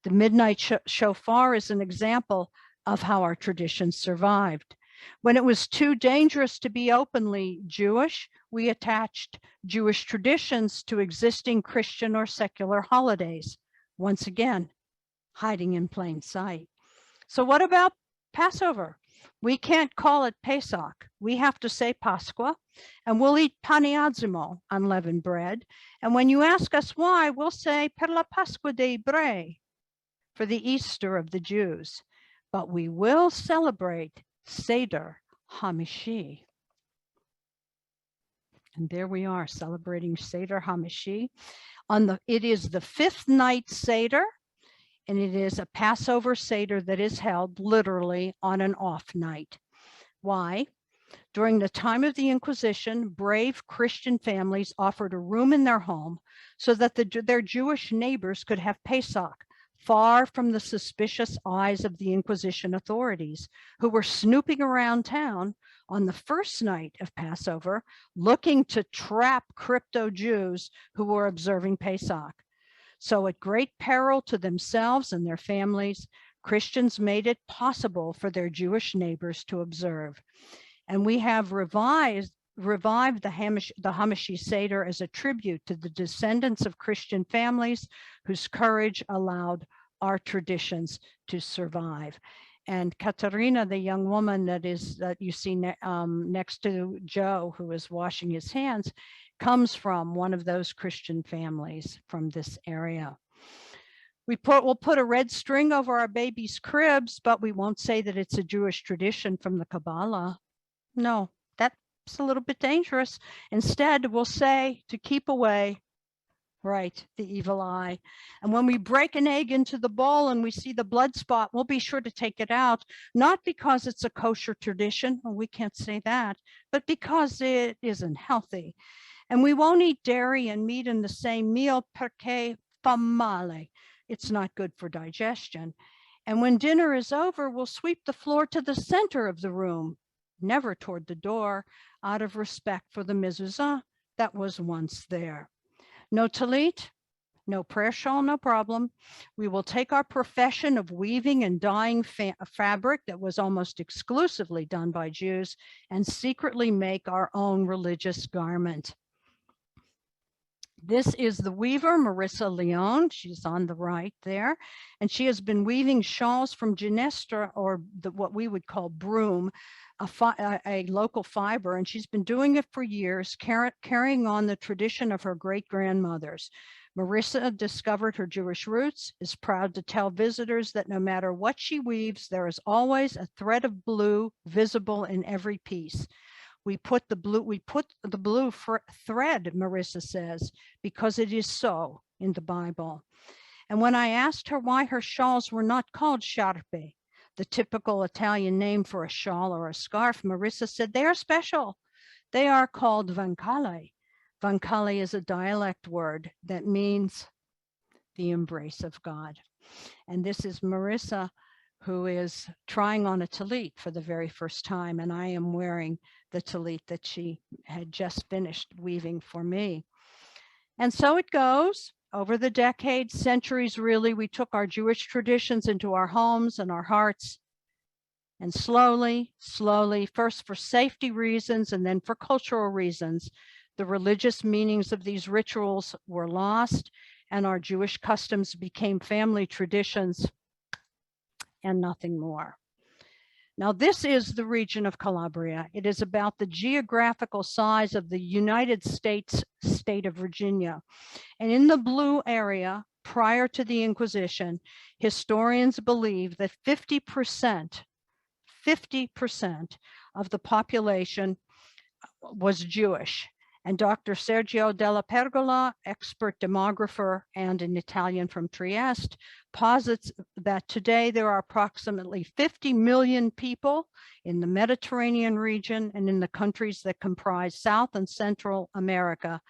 C: The midnight shofar is an example of how our traditions survived. When it was too dangerous to be openly Jewish, we attached Jewish traditions to existing Christian or secular holidays. Once again, hiding in plain sight. So what about Passover? We can't call it Pesach. We have to say Pasqua, and we'll eat paniazimo, unleavened bread. And when you ask us why, we'll say per la Pasqua dei Ebrei, for the Easter of the Jews. But we will celebrate Seder Hamishi. And there we are celebrating Seder Hamishi. It is the fifth night Seder, and it is a Passover Seder that is held literally on an off night. Why? During the time of the Inquisition, brave Christian families offered a room in their home so that their Jewish neighbors could have Pesach, far from the suspicious eyes of the Inquisition authorities, who were snooping around town on the first night of Passover, looking to trap crypto-Jews who were observing Pesach. So at great peril to themselves and their families, Christians made it possible for their Jewish neighbors to observe. And we have revived the Hamishi Seder as a tribute to the descendants of Christian families whose courage allowed our traditions to survive. And Katerina, the young woman that you see next to Joe, who is washing his hands, comes from one of those Christian families from this area. We'll put a red string over our baby's cribs, but we won't say that it's a Jewish tradition from the Kabbalah. No, that's a little bit dangerous. Instead, we'll say to keep away Right, the evil eye. And when we break an egg into the bowl and we see the blood spot, we'll be sure to take it out, not because it's a kosher tradition, well, we can't say that, but because it isn't healthy. And we won't eat dairy and meat in the same meal perché fa male. It's not good for digestion. And when dinner is over, we'll sweep the floor to the center of the room, never toward the door, out of respect for the mezuzah that was once there. No talit, no prayer shawl, no problem. We will take our profession of weaving and dyeing fabric that was almost exclusively done by Jews and secretly make our own religious garment. This is the weaver, Marissa Leone. She's on the right there. And she has been weaving shawls from Ginestra, or what we would call broom, a local fiber. And she's been doing it for years, carrying on the tradition of her great-grandmothers. Marissa discovered her Jewish roots, is proud to tell visitors that no matter what she weaves, there is always a thread of blue visible in every piece. We put the blue thread, Marissa says, because it is so in the Bible. And when I asked her why her shawls were not called sciarpe, the typical Italian name for a shawl or a scarf, Marissa said they are special. They are called vancale. Vancale is a dialect word that means the embrace of God. And this is Marissa, who is trying on a talit for the very first time, and I am wearing the talit that she had just finished weaving for me. And so it goes. Over the decades, centuries really, we took our Jewish traditions into our homes and our hearts. And slowly, first for safety reasons and then for cultural reasons, the religious meanings of these rituals were lost and our Jewish customs became family traditions and nothing more. Now, this is the region of Calabria. It is about the geographical size of the United States state of Virginia. And in the blue area, prior to the Inquisition, historians believe that 50% of the population was Jewish. And Dr. Sergio Della Pergola, expert demographer and an Italian from Trieste, posits that today there are approximately 50 million people in the Mediterranean region and in the countries that comprise South and Central America,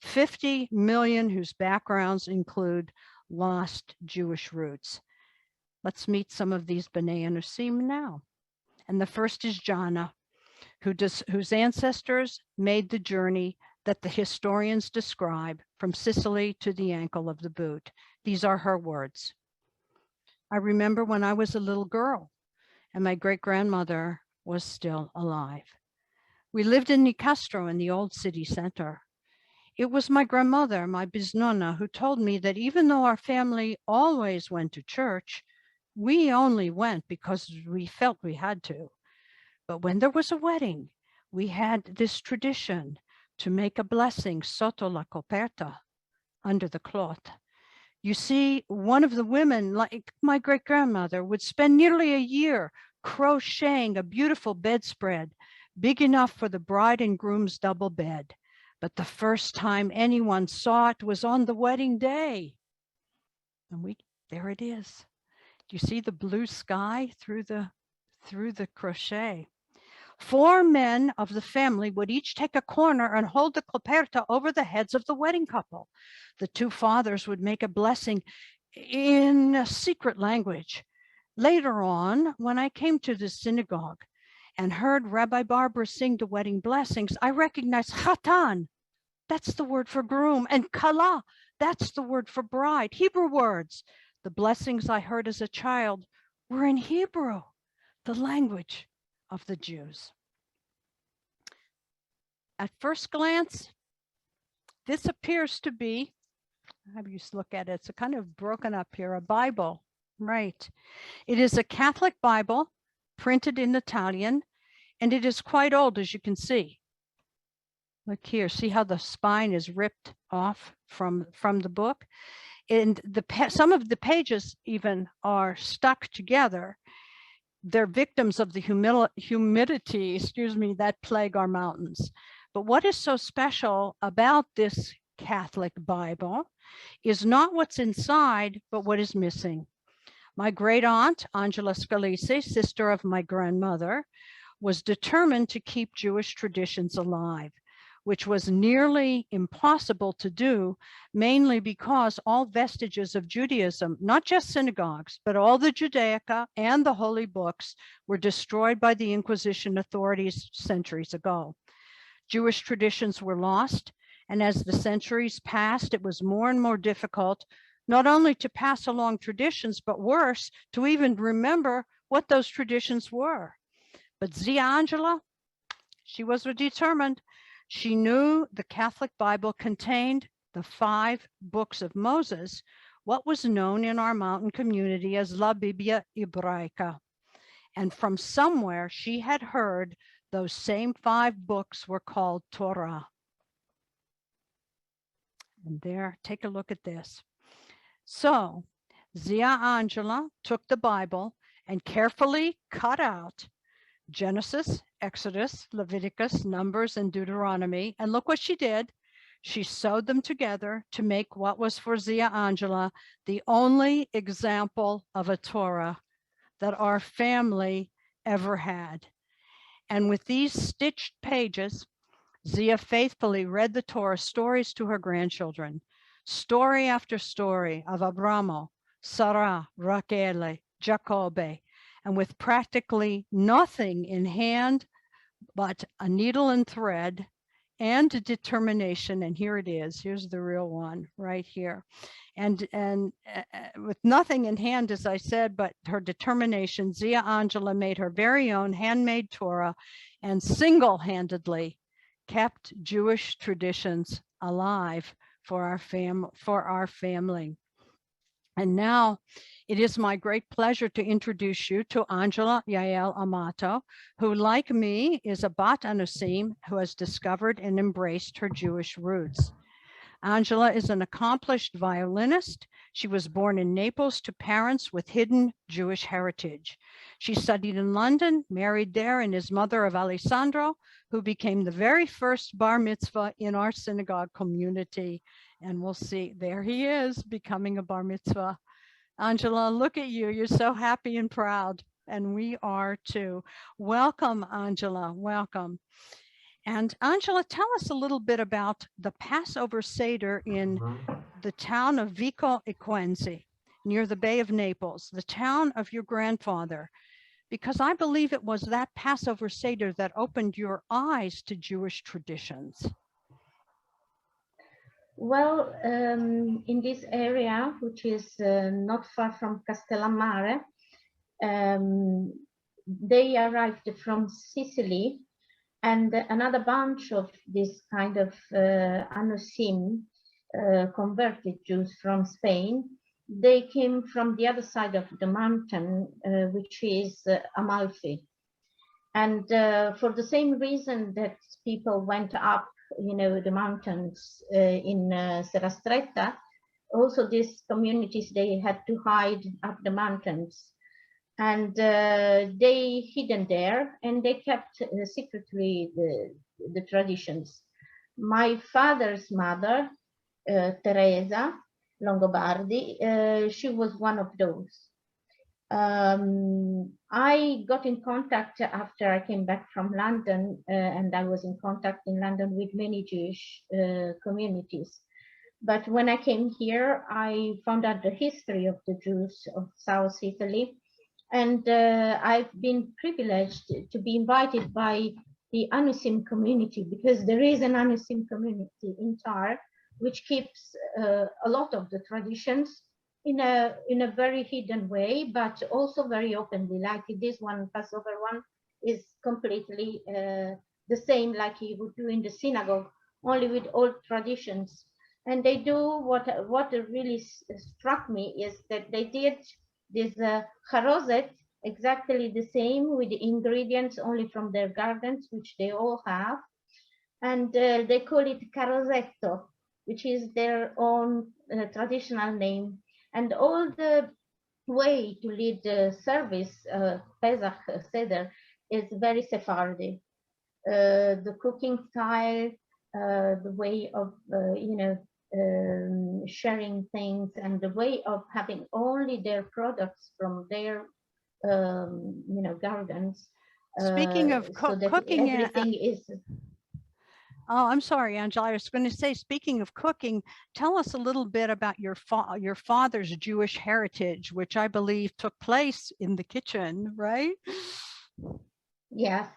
C: 50 million whose backgrounds include lost Jewish roots. Let's meet some of these Bnei Anusim now. And the first is Jana, whose ancestors made the journey that the historians describe from Sicily to the ankle of the boot. These are her words. I remember when I was a little girl and my great-grandmother was still alive. We lived in Necastro in the old city center. It was my grandmother, my biznona, who told me that even though our family always went to church, we only went because we felt we had to. But when there was a wedding, we had this tradition to make a blessing sotto la coperta, under the cloth. You see, one of the women, like my great-grandmother, would spend nearly a year crocheting a beautiful bedspread, big enough for the bride and groom's double bed. But the first time anyone saw it was on the wedding day. And there it is. You see the blue sky through the crochet. 4 men of the family would each take a corner and hold the coperta over the heads of the wedding couple. The 2 fathers would make a blessing in a secret language. Later on, when I came to the synagogue and heard Rabbi Barbara sing the wedding blessings, I recognized chatan, that's the word for groom, and kala, that's the word for bride, Hebrew words. The blessings I heard as a child were in Hebrew, the language of the Jews. At first glance, this appears to be, I used to look at it, it's a kind of broken up here, a Bible, right? It is a Catholic Bible printed in Italian, and it is quite old, as you can see. Look here, see how the spine is ripped off from the book? And some of the pages even are stuck together. They're victims of the humidity, that plague our mountains. But what is so special about this Catholic Bible is not what's inside, but what is missing. My great aunt, Angela Scalisi, sister of my grandmother, was determined to keep Jewish traditions alive, which was nearly impossible to do, mainly because all vestiges of Judaism, not just synagogues, but all the Judaica and the holy books, were destroyed by the Inquisition authorities centuries ago. Jewish traditions were lost, and as the centuries passed, it was more and more difficult not only to pass along traditions, but worse, to even remember what those traditions were. But Zia Angela, she was determined. She knew the Catholic Bible contained the 5 books of Moses, what was known in our mountain community as La Biblia Hebraica. And from somewhere she had heard those same 5 books were called Torah. And there, take a look at this. So Zia Angela took the Bible and carefully cut out Genesis, Exodus, Leviticus, Numbers, and Deuteronomy. And look what she did. She sewed them together to make what was for Zia Angela the only example of a Torah that our family ever had. And with these stitched pages, Zia faithfully read the Torah stories to her grandchildren, story after story of Abramo, Sarah, Rachel, Jacobe, and with practically nothing in hand but a needle and thread and determination. And here it is. Here's the real one right here. And with nothing in hand, as I said, but her determination, Zia Angela made her very own handmade Torah and single-handedly kept Jewish traditions alive for our family. And now it is my great pleasure to introduce you to Angela Yael Amato, who, like me, is a Bat Anusim who has discovered and embraced her Jewish roots. Angela is an accomplished violinist. She was born in Naples to parents with hidden Jewish heritage. She studied in London, married there, and is mother of Alessandro, who became the very first bar mitzvah in our synagogue community. And we'll see, there he is, becoming a bar mitzvah. Angela, look at you. You're so happy and proud. And we are too. Welcome, Angela. Welcome. And Angela, tell us a little bit about the Passover Seder in the town of Vico Equense, near the Bay of Naples, the town of your grandfather, because I believe it was that Passover Seder that opened your eyes to Jewish traditions.
D: Well, in this area, which is not far from Castellammare, they arrived from Sicily, and another bunch of this kind of Anusim, converted Jews from Spain. They came from the other side of the mountain, which is Amalfi. And for the same reason that people went up, the mountains in Serra Stretta, also these communities, they had to hide up the mountains. And they hidden there, and they kept secretly the traditions. My father's mother, Teresa Longobardi, she was one of those. I got in contact after I came back from London, and I was in contact in London with many Jewish communities. But when I came here, I found out the history of the Jews of South Italy. And I've been privileged to be invited by the Anusim community, because there is an Anusim community in Tar, which keeps a lot of the traditions in a very hidden way, but also very openly. Like this one, Passover one, is completely the same like you would do in the synagogue, only with old traditions. And they do what really struck me is that they did this charozet, exactly the same, with the ingredients only from their gardens, which they all have. And they call it carosetto, which is their own traditional name. And all the way to lead the service, Pesach Seder, is very Sephardi. The cooking style, the way of, sharing things, and the way of having only their products from their gardens.
C: Speaking of
D: so that
C: cooking,
D: everything is.
C: Oh, I'm sorry, Angela. I was going to say, speaking of cooking, tell us a little bit about your father's Jewish heritage, which I believe took place in the kitchen, right?
D: Yes,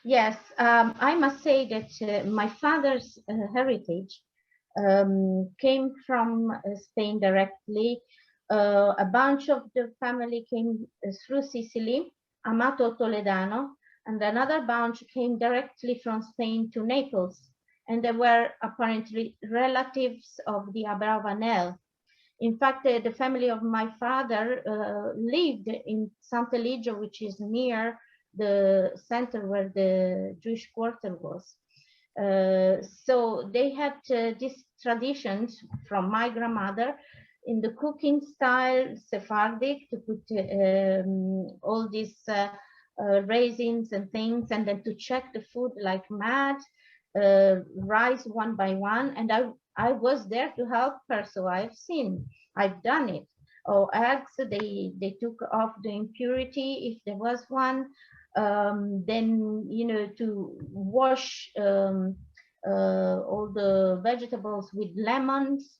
D: yes. I must say that my father's heritage came from Spain directly. A bunch of the family came through Sicily, Amato Toledano, and another bunch came directly from Spain to Naples, and they were apparently relatives of the Abravanel. In fact, the family of my father lived in Sant'Eligio, which is near the center where the Jewish quarter was. So they had these traditions from my grandmother in the cooking style Sephardic, to put all these raisins and things, and then to check the food like mad, rise one by one. And I was there to help her, so I've done it. Or eggs, they took off the impurity if there was one. Then, to wash all the vegetables with lemons,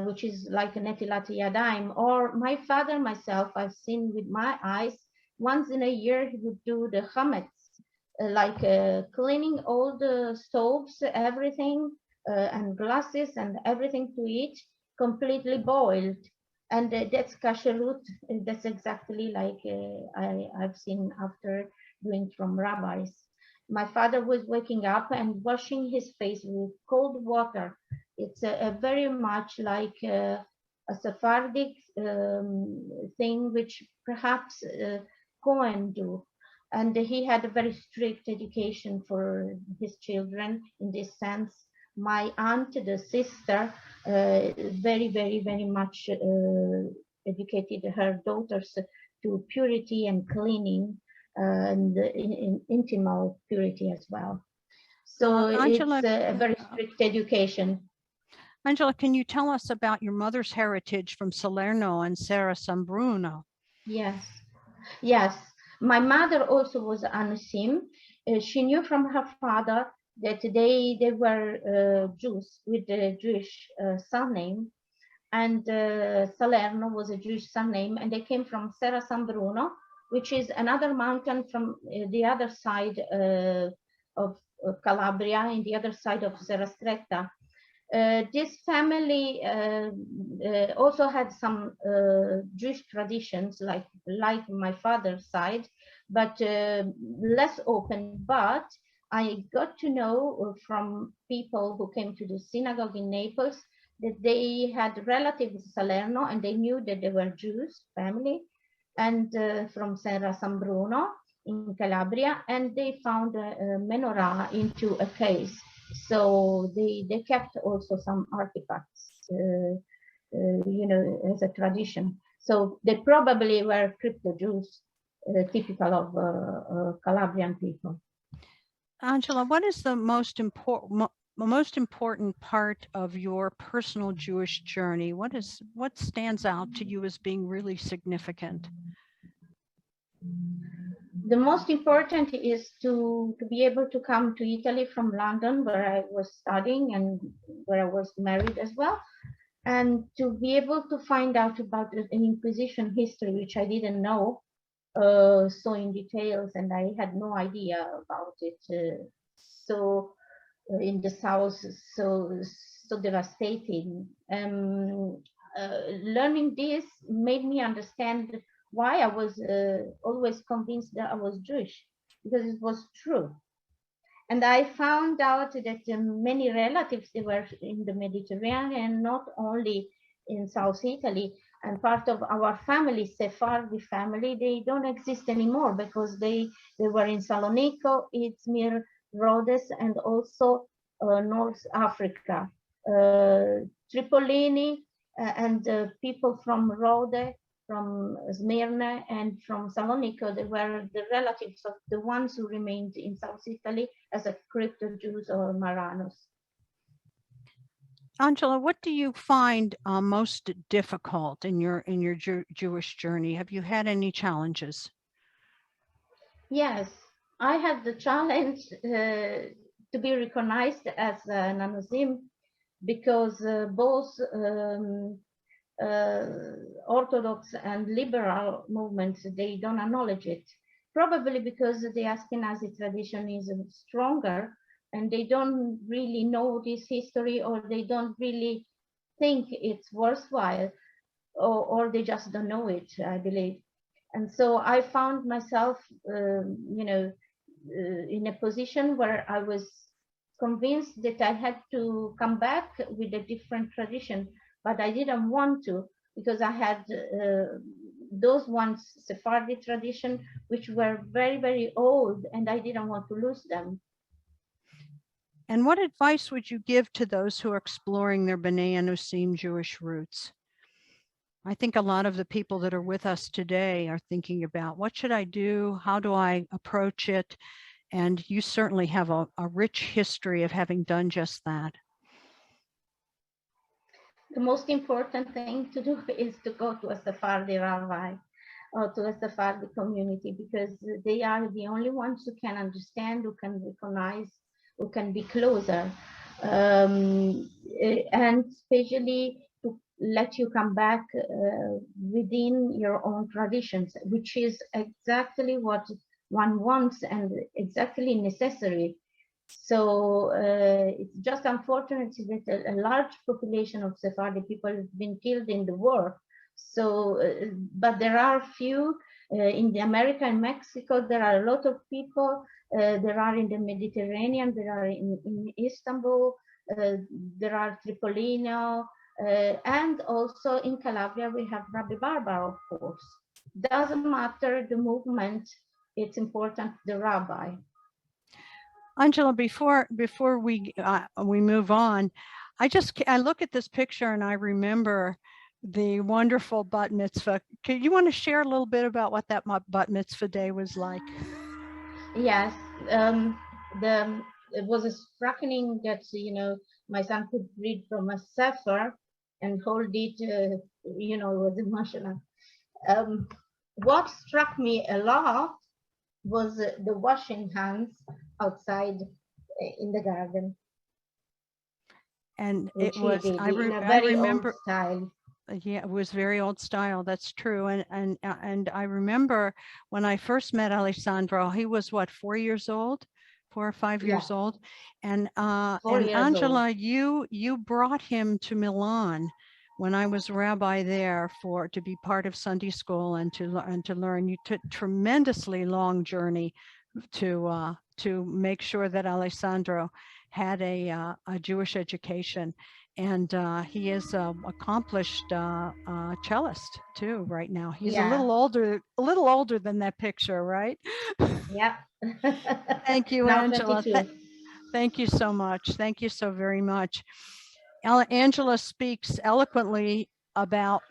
D: which is like a netilat yadayim. Or my father, myself, I've seen with my eyes, once in a year he would do the chametz, like cleaning all the stoves, everything, and glasses and everything to eat, completely boiled. And that's kasherut. That's exactly like I've seen after doing from rabbis. My father was waking up and washing his face with cold water. It's a very much like a Sephardic thing, which perhaps Cohen do. And he had a very strict education for his children in this sense. My aunt, the sister, very, very, very much educated her daughters to purity and cleaning, and in intimal purity as well. So
C: Angela,
D: it's a very strict education.
C: Angela, can you tell us about your mother's heritage from Salerno and Serra San Bruno?
D: Yes, yes. My mother also was Anusim. She knew from her father that they were Jews with a Jewish surname, and Salerno was a Jewish surname, and they came from Serra San Bruno, which is another mountain from the other side of Calabria, in the other side of Serra Stretta. This family also had some Jewish traditions, like my father's side, but less open. But I got to know from people who came to the synagogue in Naples that they had relatives in Salerno, and they knew that they were Jews family, and from Serra San Bruno in Calabria, and they found a menorah into a case. So they kept also some artifacts, as a tradition. So they probably were crypto-Jews, typical of Calabrian people.
C: Angela, what is the most important part of your personal Jewish journey? What stands out to you as being really significant?
D: The most important is to be able to come to Italy from London, where I was studying and where I was married as well, and to be able to find out about an Inquisition history, which I didn't know so in details, and I had no idea about it. So in the South, so devastating. Learning this made me understand why I was always convinced that I was Jewish, because it was true. And I found out that many relatives, they were in the Mediterranean, not only in South Italy, and part of our family, Sephardi family, they don't exist anymore because they were in Salonico, Izmir, Rhodes, and also North Africa. Tripolini and people from Rhodes, from Smyrna, and from Salonico, they were the relatives of the ones who remained in South Italy as a crypto-Jews or Marranos.
C: Angela, what do you find most difficult in your Jewish journey? Have you had any challenges?
D: Yes, I had the challenge to be recognized as an Anusim because both Orthodox and liberal movements, they don't acknowledge it. Probably because the Ashkenazi tradition is stronger and they don't really know this history, or they don't really think it's worthwhile, or they just don't know it, I believe. And so I found myself, in a position where I was convinced that I had to come back with a different tradition, but I didn't want to, because I had those ones, Sephardic tradition, which were very, very old, and I didn't want to lose them.
C: And what advice would you give to those who are exploring their Bnei Anusim Jewish roots? I think a lot of the people that are with us today are thinking about, what should I do? How do I approach it? And you certainly have a rich history of having done just that.
D: The most important thing to do is to go to a Sephardi rabbi or to a Sephardi community, because they are the only ones who can understand, who can recognize, who can be closer, and especially to let you come back within your own traditions, which is exactly what one wants and exactly necessary. So it's just unfortunate that a large population of Sephardi people has been killed in the war. So, but there are few in the America and Mexico. There are a lot of people. There are in the Mediterranean. There are in Istanbul. There are Tripolino, and also in Calabria we have Rabbi Barbara, of course. Doesn't matter the movement. It's important the rabbi.
C: Angela, before we move on, I look at this picture and I remember the wonderful bat mitzvah. You want to share a little bit about what that bat mitzvah day was like?
D: Yes, it was a striking that my son could read from a sefer and hold it. It was emotional. What struck me a lot was the washing hands outside in the garden.
C: And it was,
D: I remember, old style.
C: Yeah, it was very old style. That's true. And I remember when I first met Alessandro, he was what, 4 years old, 4 or 5 years old. And Angela, you brought him to Milan when I was rabbi there to be part of Sunday school and to learn. You took a tremendously long journey to make sure that Alessandro had a Jewish education. And he is an accomplished cellist too right now. He's a little older than that picture, right?
D: Yeah.
C: Thank you, Angela. Thank you so much. Thank you so very much. Angela speaks eloquently about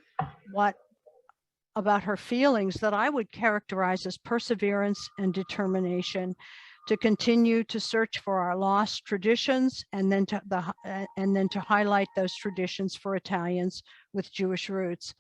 C: her feelings that I would characterize as perseverance and determination to continue to search for our lost traditions, and then to highlight those traditions for Italians with Jewish roots.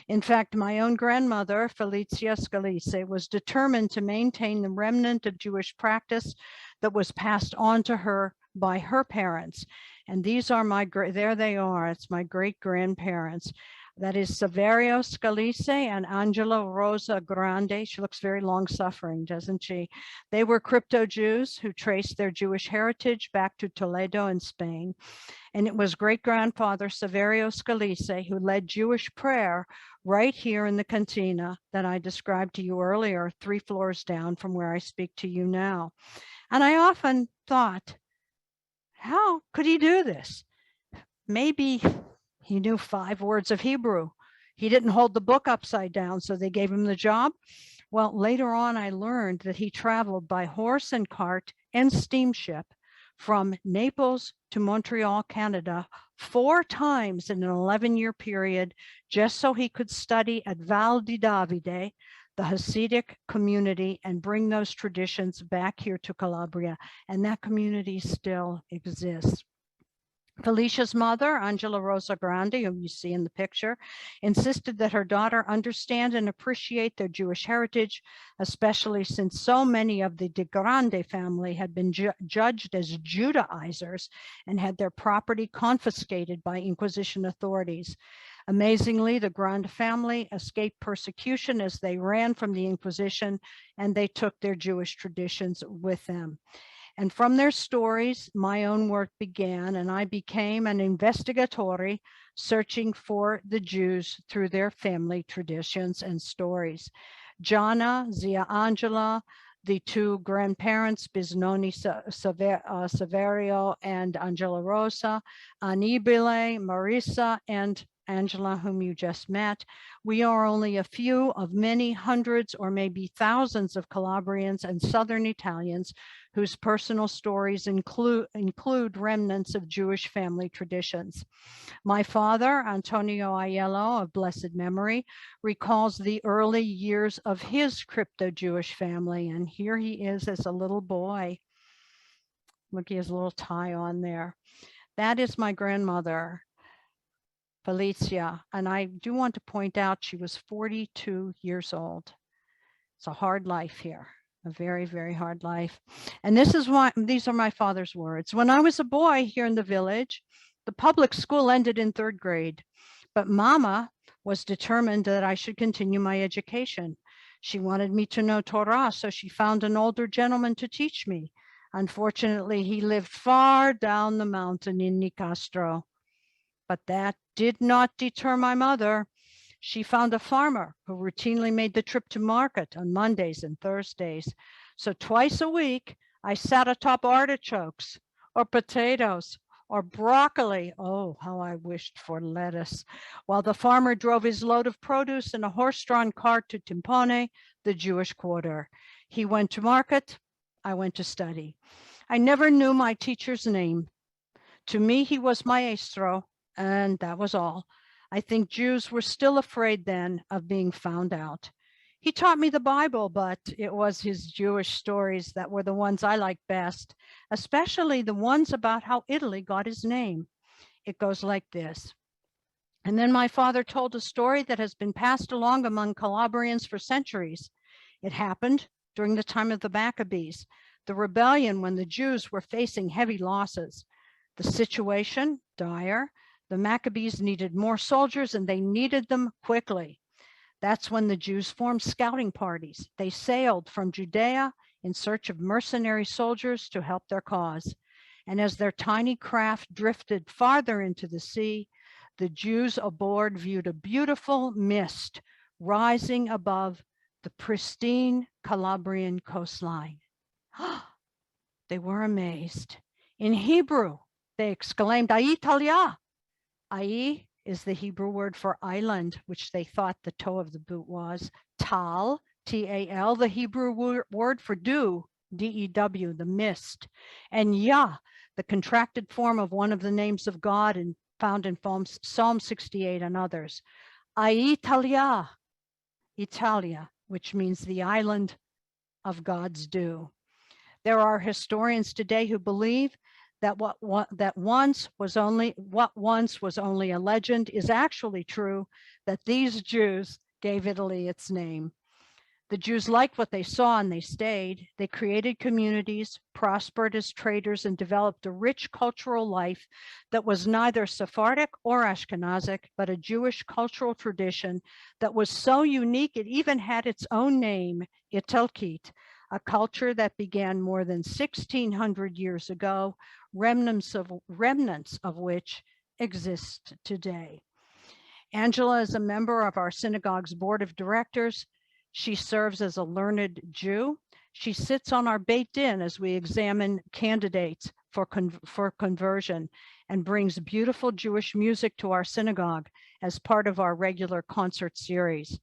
C: In fact, my own grandmother, Felicia Scalise, was determined to maintain the remnant of Jewish practice that was passed on to her by her parents. And these are there they are, it's my great-grandparents. That is Saverio Scalise and Angela Rosa Grande. She looks very long-suffering, doesn't she? They were crypto-Jews who traced their Jewish heritage back to Toledo in Spain. And it was great-grandfather Saverio Scalise who led Jewish prayer right here in the cantina that I described to you earlier, 3 floors down from where I speak to you now. And I often thought, how could he do this? Maybe he knew 5 words of Hebrew. He didn't hold the book upside down, so they gave him the job. Well, later on, I learned that he traveled by horse and cart and steamship from Naples to Montreal, Canada, 4 times in an 11-year period, just so he could study at Val di Davide, the Hasidic community, and bring those traditions back here to Calabria. And that community still exists. Felicia's mother, Angela Rosa Grande, who you see in the picture, insisted that her daughter understand and appreciate their Jewish heritage, especially since so many of the De Grande family had been judged as Judaizers and had their property confiscated by Inquisition authorities. Amazingly, the Grande family escaped persecution as they ran from the Inquisition, and they took their Jewish traditions with them. And from their stories, my own work began, and I became an investigatore, searching for the Jews through their family traditions and stories. Gianna, Zia Angela, the two grandparents, Bisnoni Saverio and Angela Rosa, Anibile, Marisa, and Angela, whom you just met. We are only a few of many hundreds or maybe thousands of Calabrians and Southern Italians whose personal stories include remnants of Jewish family traditions. My father, Antonio Aiello, of blessed memory, recalls the early years of his crypto-Jewish family, and here he is as a little boy. Look, he has a little tie on there. That is my grandmother, Felicia, and I do want to point out she was 42 years old. It's a hard life here, a very, very hard life. And this is why, these are my father's words. When I was a boy here in the village, the public school ended in 3rd grade, but Mama was determined that I should continue my education. She wanted me to know Torah, so she found an older gentleman to teach me. Unfortunately, he lived far down the mountain in Necastro. But that did not deter my mother. She found a farmer who routinely made the trip to market on Mondays and Thursdays. So twice a week, I sat atop artichokes or potatoes or broccoli. Oh, how I wished for lettuce. While the farmer drove his load of produce in a horse-drawn cart to Timpone, the Jewish quarter. He went to market. I went to study. I never knew my teacher's name. To me, he was maestro. And that was all. I think Jews were still afraid then of being found out. He taught me the Bible, but it was his Jewish stories that were the ones I liked best, especially the ones about how Italy got his name. It goes like this. And then my father told a story that has been passed along among Calabrians for centuries. It happened during the time of the Maccabees, the rebellion when the Jews were facing heavy losses. The situation, dire. The Maccabees needed more soldiers and they needed them quickly. That's when the Jews formed scouting parties. They sailed from Judea in search of mercenary soldiers to help their cause. And as their tiny craft drifted farther into the sea, the Jews aboard viewed a beautiful mist rising above the pristine Calabrian coastline. They were amazed. In Hebrew, they exclaimed, "Ai Talia!" Ai is the Hebrew word for island, which they thought the toe of the boot was. Tal, T-A-L, the Hebrew word for dew, D-E-W, the mist. And Yah, the contracted form of one of the names of God and found in Psalm 68 and others. Ai Italia, Italia, which means the island of God's dew. There are historians today who believe that what once was only a legend is actually true, that these Jews gave Italy its name. The Jews liked what they saw and they stayed. They created communities, prospered as traders, and developed a rich cultural life that was neither Sephardic or Ashkenazic, but a Jewish cultural tradition that was so unique it even had its own name, Italkit, a culture that began more than 1,600 years ago, remnants of which exist today. Angela is a member of our synagogue's board of directors. She serves as a learned Jew. She sits on our Beit Din as we examine candidates for conversion and brings beautiful Jewish music to our synagogue as part of our regular concert series.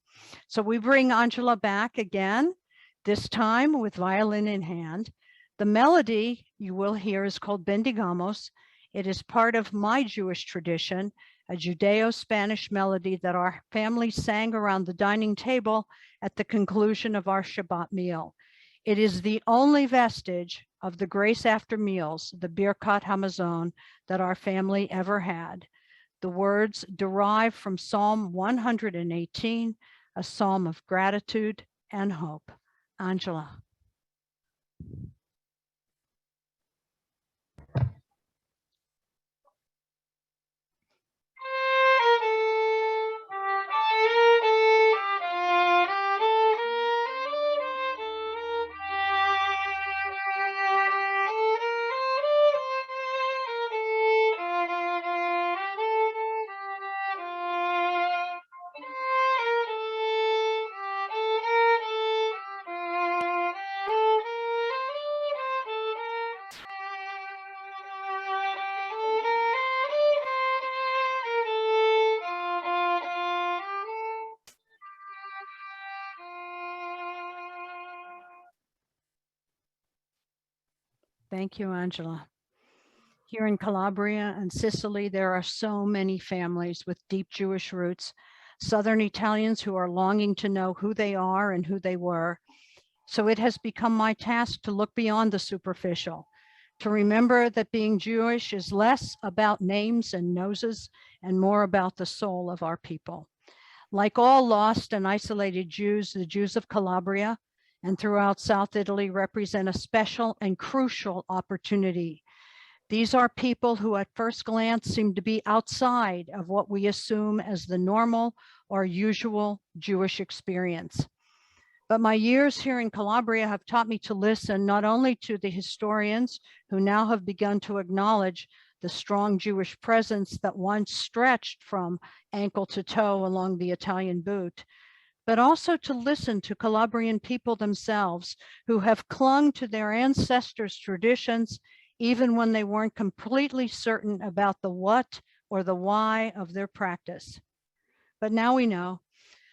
C: So we bring Angela back again, this time with violin in hand. The melody you will hear is called Bendigomos. It is part of my Jewish tradition, a Judeo-Spanish melody that our family sang around the dining table at the conclusion of our Shabbat meal. It is the only vestige of the grace after meals, the Birkat Hamazon, that our family ever had. The words derive from Psalm 118, a psalm of gratitude and hope. Angela. Thank you, Angela. Here in Calabria and Sicily, there are so many families with deep Jewish roots, Southern Italians who are longing to know who they are and who they were. So it has become my task to look beyond the superficial, to remember that being Jewish is less about names and noses and more about the soul of our people. Like all lost and isolated Jews, the Jews of Calabria and throughout South Italy represent a special and crucial opportunity. These are people who at first glance seem to be outside of what we assume as the normal or usual Jewish experience. But my years here in Calabria have taught me to listen not only to the historians who now have begun to acknowledge the strong Jewish presence that once stretched from ankle to toe along the Italian boot, but also to listen to Calabrian people themselves who have clung to their ancestors' traditions even when they weren't completely certain about the what or the why of their practice. But now we know.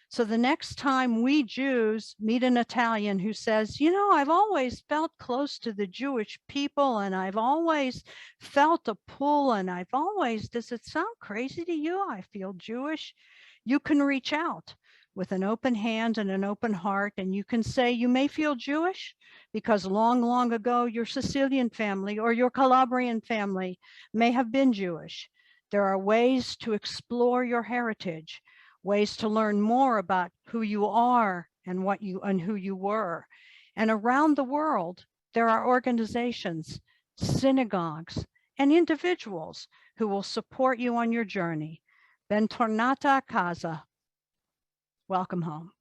C: So the next time we Jews meet an Italian who says, you know, I've always felt close to the Jewish people and I've always felt a pull and I've always, does it sound crazy to you? I feel Jewish. You can reach out with an open hand and an open heart, and you can say you may feel Jewish because long, long ago, your Sicilian family or your Calabrian family may have been Jewish. There are ways to explore your heritage, ways to learn more about who you are and what you and who you were. And around the world, there are organizations, synagogues, and individuals who will support you on your journey. Bentornata a casa. Welcome home.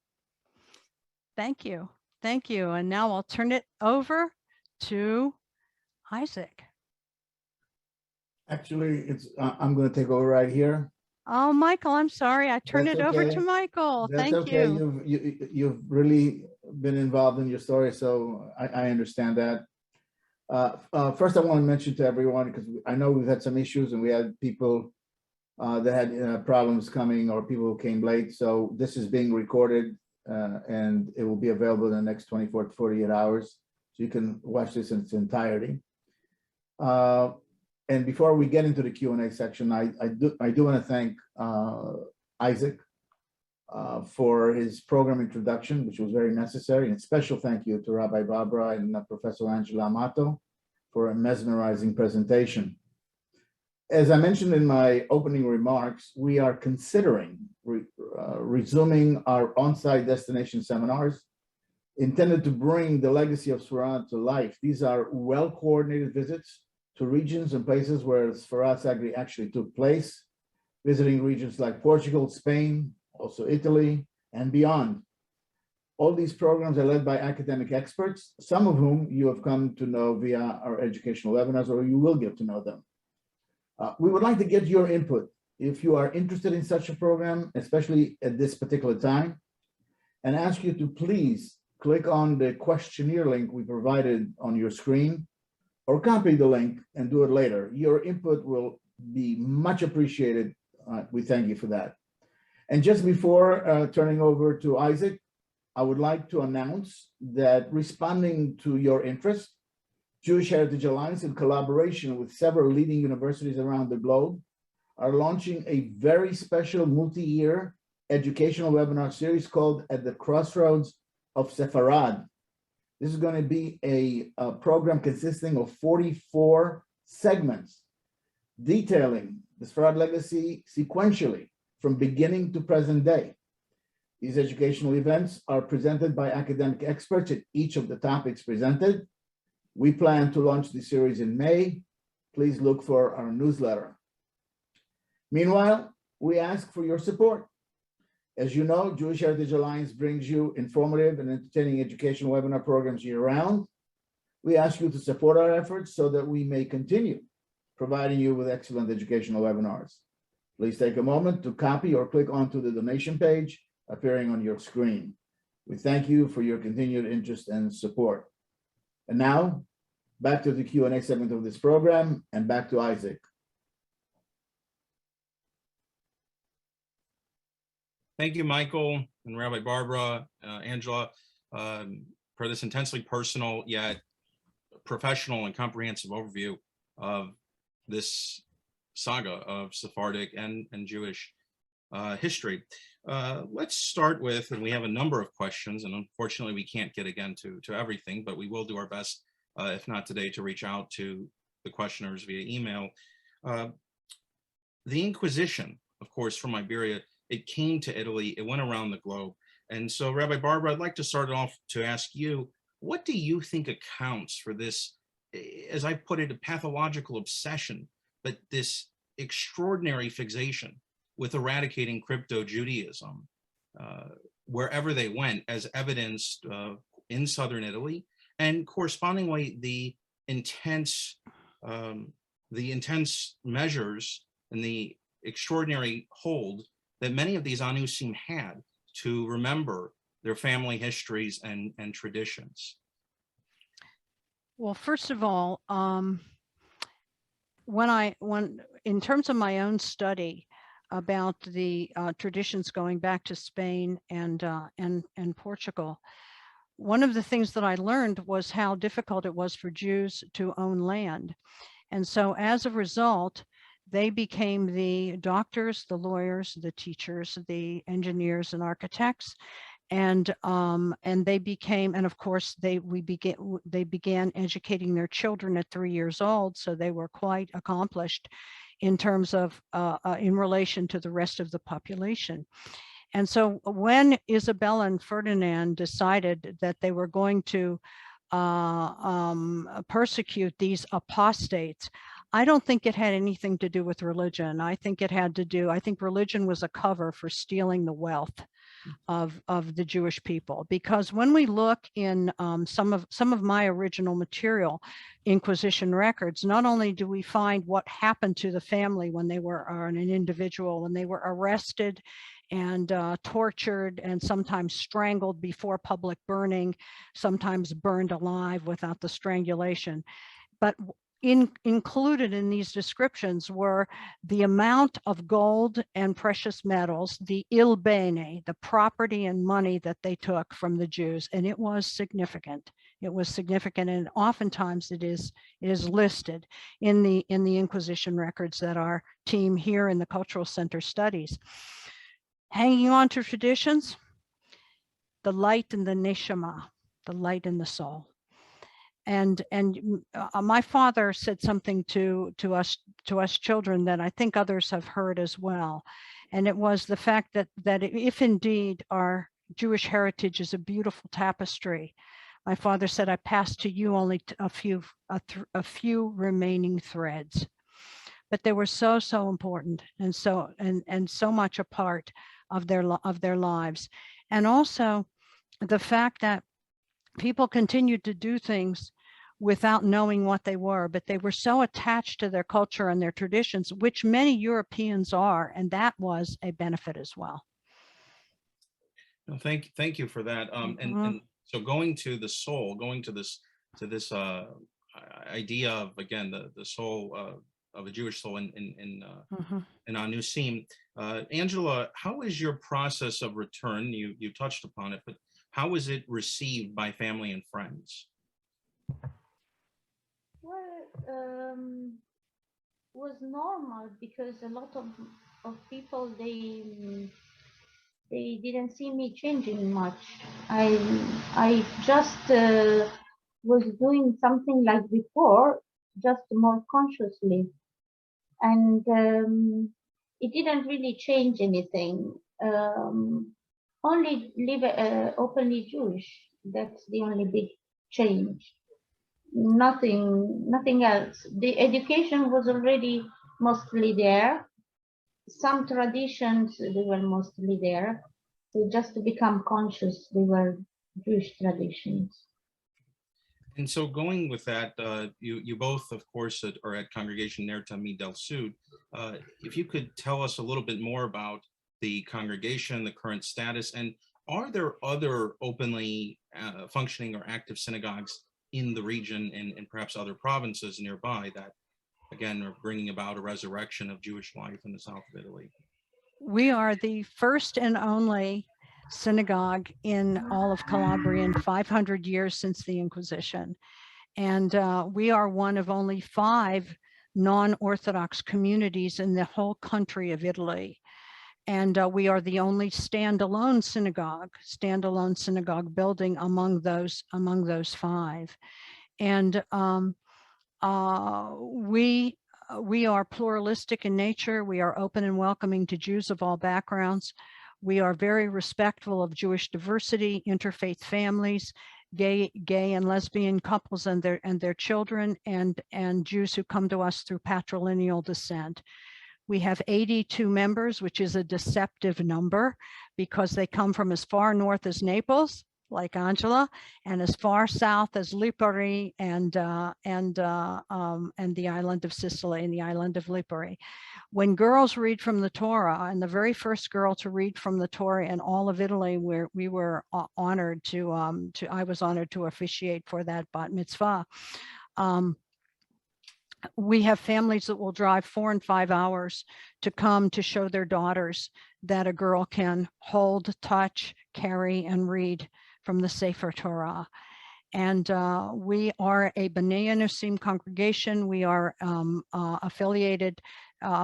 C: Thank you. Thank you. And now I'll turn it over to Isaac.
A: Actually, I'm going to take over right here.
C: Oh, Michael, I'm sorry. I turned it over to Michael.
A: That's
C: Thank
A: okay.
C: you.
A: You've really been involved in your story, so I understand that. First, I want to mention to everyone, because I know we've had some issues and we had people that had problems coming or people who came late. So this is being recorded and it will be available in the next 24 to 48 hours. So you can watch this in its entirety. And before we get into the Q&A section, I do want to thank Isaac for his program introduction, which was very necessary. And special thank you to Rabbi Barbara and Professor Angela Amato for a mesmerizing presentation. As I mentioned in my opening remarks, we are considering resuming our on-site destination seminars intended to bring the legacy of Sefarad to life. These are well-coordinated visits to regions and places where Sefarad actually took place, visiting regions like Portugal, Spain, also Italy, and beyond. All these programs are led by academic experts, some of whom you have come to know via our educational webinars, or you will get to know them. We would like to get your input if you are interested in such a program, especially at this particular time, and ask you to please click on the questionnaire link we provided on your screen, or copy the link and do it later. Your input will be much appreciated. We thank you for that. And just before turning over to Isaac, I would like to announce that responding to your interest, Jewish Heritage Alliance, in collaboration with several leading universities around the globe, are launching a very special multi-year educational webinar series called At the Crossroads of Sefarad. This is going to be a program consisting of 44 segments detailing the Sefarad legacy sequentially from beginning to present day. These educational events are presented by academic experts in each of the topics presented. We plan to launch the series in May. Please look for our newsletter. Meanwhile, we ask for your support. As you know, Jewish Heritage Alliance brings you informative and entertaining educational webinar programs year-round. We ask you to support our efforts so that we may continue providing you with excellent educational webinars. Please take a moment to copy or click onto the donation page appearing on your screen. We thank you for your continued interest and support. And now, back to the Q&A segment of this program, and back to Isaac.
B: Thank you, Michael and Rabbi Barbara, Angela, for this intensely personal yet professional and comprehensive overview of this saga of Sephardic and Jewish history. Let's start with, and we have a number of questions, and unfortunately we can't get again to everything, but we will do our best, if not today, to reach out to the questioners via email. The Inquisition, of course, from Iberia, it came to Italy, it went around the globe. And so, Rabbi Barbara, I'd like to start off to ask you, what do you think accounts for this, as I put it, a pathological obsession, but this extraordinary fixation with eradicating crypto-Judaism wherever they went, as evidenced in southern Italy, and correspondingly the intense measures and the extraordinary hold that many of these Anusim had to remember their family histories and traditions?
C: Well, first of all, when in terms of my own study about the traditions going back to Spain and Portugal, one of the things that I learned was how difficult it was for Jews to own land. And so as a result, they became the doctors, the lawyers, the teachers, the engineers and architects, and they became, and of course they began educating their children at 3 years old, so they were quite accomplished in terms of in relation to the rest of the population. And so when Isabella and Ferdinand decided that they were going to persecute these apostates, I don't think it had anything to do with religion. I think it had to do, I think religion was a cover for stealing the wealth of the Jewish people. Because when we look in some of my original material, Inquisition records, not only do we find what happened to the family when they were, or an individual, when they were arrested and tortured and sometimes strangled before public burning, sometimes burned alive without the strangulation, but included in these descriptions were the amount of gold and precious metals, the il bene, the property and money that they took from the Jews, and it was significant. It was significant, and oftentimes it is listed in the Inquisition records that our team here in the Cultural Center studies. Hanging on to traditions, the light and the neshama, the light in the soul. And my father said something to us children that I think others have heard as well. And it was the fact that if indeed our Jewish heritage is a beautiful tapestry, my father said, I pass to you only a few remaining threads. But they were so important and so much a part of their lives. And also the fact that people continued to do things without knowing what they were, but they were so attached to their culture and their traditions, which many Europeans are, and that was a benefit as well.
B: No, thank you for that. And so going to the soul, going to this idea of, again, the soul of a Jewish soul in Anusim. Angela, how is your process of return? You touched upon it, but how was it received by family and friends?
D: Well, was normal because a lot of people, they they didn't see me changing much. I just was doing something like before, just more consciously, and it didn't really change anything. Only live openly Jewish. That's the only big change. Nothing else. The education was already mostly there. Some traditions, they were mostly there. So just to become conscious, they were Jewish traditions.
B: And so going with that, you both, of course, are at Congregation Ner Tamid del Sud. If you could tell us a little bit more about the congregation, the current status, and are there other openly functioning or active synagogues in the region and perhaps other provinces nearby that, again, are bringing about a resurrection of Jewish life in the south of Italy?
C: We are the first and only synagogue in all of Calabria in 500 years since the Inquisition. And we are one of only 5 non-Orthodox communities in the whole country of Italy. And we are the only standalone synagogue building among those 5. And we are pluralistic in nature. We are open and welcoming to Jews of all backgrounds. We are very respectful of Jewish diversity, interfaith families, gay and lesbian couples and their children, and Jews who come to us through patrilineal descent. We have 82 members, which is a deceptive number because they come from as far north as Naples, like Angela, and as far south as Lipari and the island of Sicily and the island of Lipari. When girls read from the Torah, and the very first girl to read from the Torah in all of Italy, where we were honored I was honored to officiate for that bat mitzvah. We have families that will drive 4 and 5 hours to come to show their daughters that a girl can hold, touch, carry, and read from the Sefer Torah. And we are a Bnei Anusim congregation. We are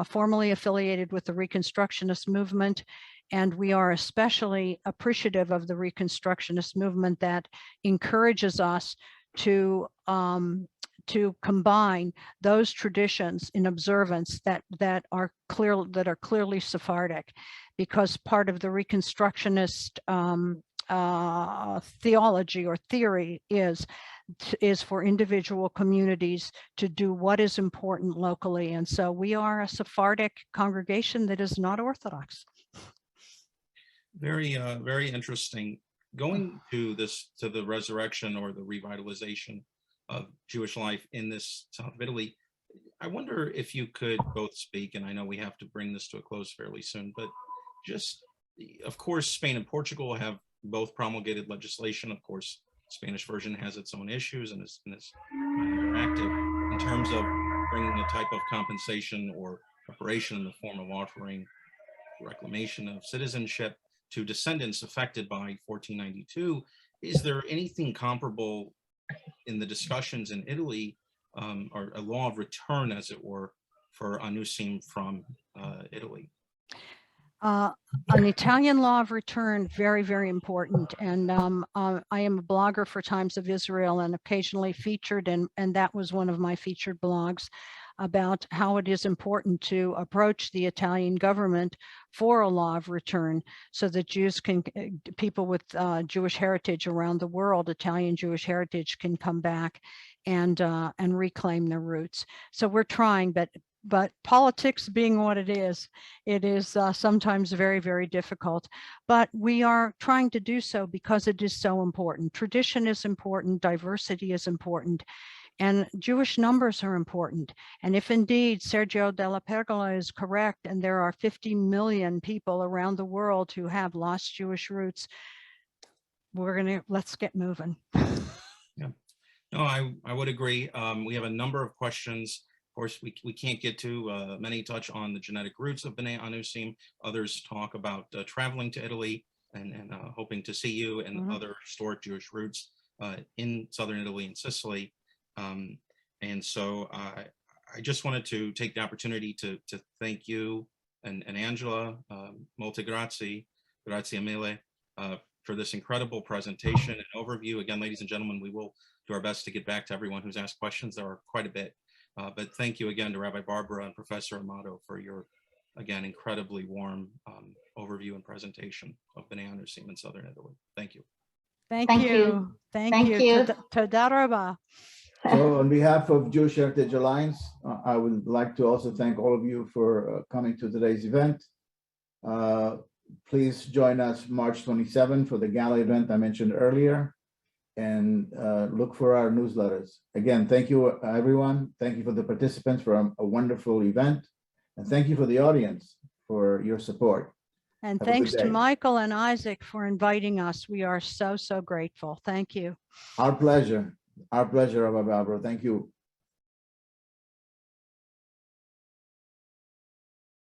C: formally affiliated with the Reconstructionist movement. And we are especially appreciative of the Reconstructionist movement that encourages us to combine those traditions in observance that are clearly Sephardic, because part of the Reconstructionist theology or theory is for individual communities to do what is important locally. And so we are a Sephardic congregation that is not Orthodox.
B: Very, very interesting. Going to the resurrection or the revitalization of Jewish life in this south of Italy, I wonder if you could both speak, and I know we have to bring this to a close fairly soon, but just, of course, Spain and Portugal have both promulgated legislation. Of course, Spanish version has its own issues and is active in terms of bringing a type of compensation or reparation in the form of offering reclamation of citizenship to descendants affected by 1492. Is there anything comparable in the discussions in Italy, or a law of return, as it were, for Anusim from Italy?
C: An Italian law of return, very, very important. And I am a blogger for Times of Israel and occasionally featured, and that was one of my featured blogs about how it is important to approach the Italian government for a law of return so that people with Jewish heritage around the world, Italian Jewish heritage, can come back and reclaim their roots. So we're trying, but politics being what it is sometimes very, very difficult. But we are trying to do so because it is so important. Tradition is important, diversity is important, and Jewish numbers are important. And if indeed Sergio Della Pergola is correct, and there are 50 million people around the world who have lost Jewish roots, let's get moving.
B: Yeah, no, I would agree. We have a number of questions. Of course, we can't get to many touch on the genetic roots of Bnei Anusim. Others talk about traveling to Italy and hoping to see you and other historic Jewish roots in southern Italy and Sicily. And so I just wanted to take the opportunity to thank you and Angela, molte grazie, Grazie mille for this incredible presentation and overview. Again, ladies and gentlemen, we will do our best to get back to everyone who's asked questions. There are quite a bit. But thank you again to Rabbi Barbara and Professor Amato for your, again, incredibly warm overview and presentation of Bnei Anusim in Southern Italy. Thank you.
C: Thank
D: Thank
C: you.
D: you.
C: Thank
D: Thank
C: you.
D: you.
C: Toda rabba.
A: So on behalf of Jewish Heritage Alliance, I would like to also thank all of you for coming to today's event. Please join us March 27 for the Gala event I mentioned earlier, and look for our newsletters. Again, thank you, everyone. Thank you for the participants for a wonderful event, and thank you for the audience for your support.
C: And
A: Have a good
C: thanks to
A: day.
C: Michael and Isaac for inviting us. We are so, so grateful. Thank you.
A: Our pleasure, Rabbi Barbara. Thank you.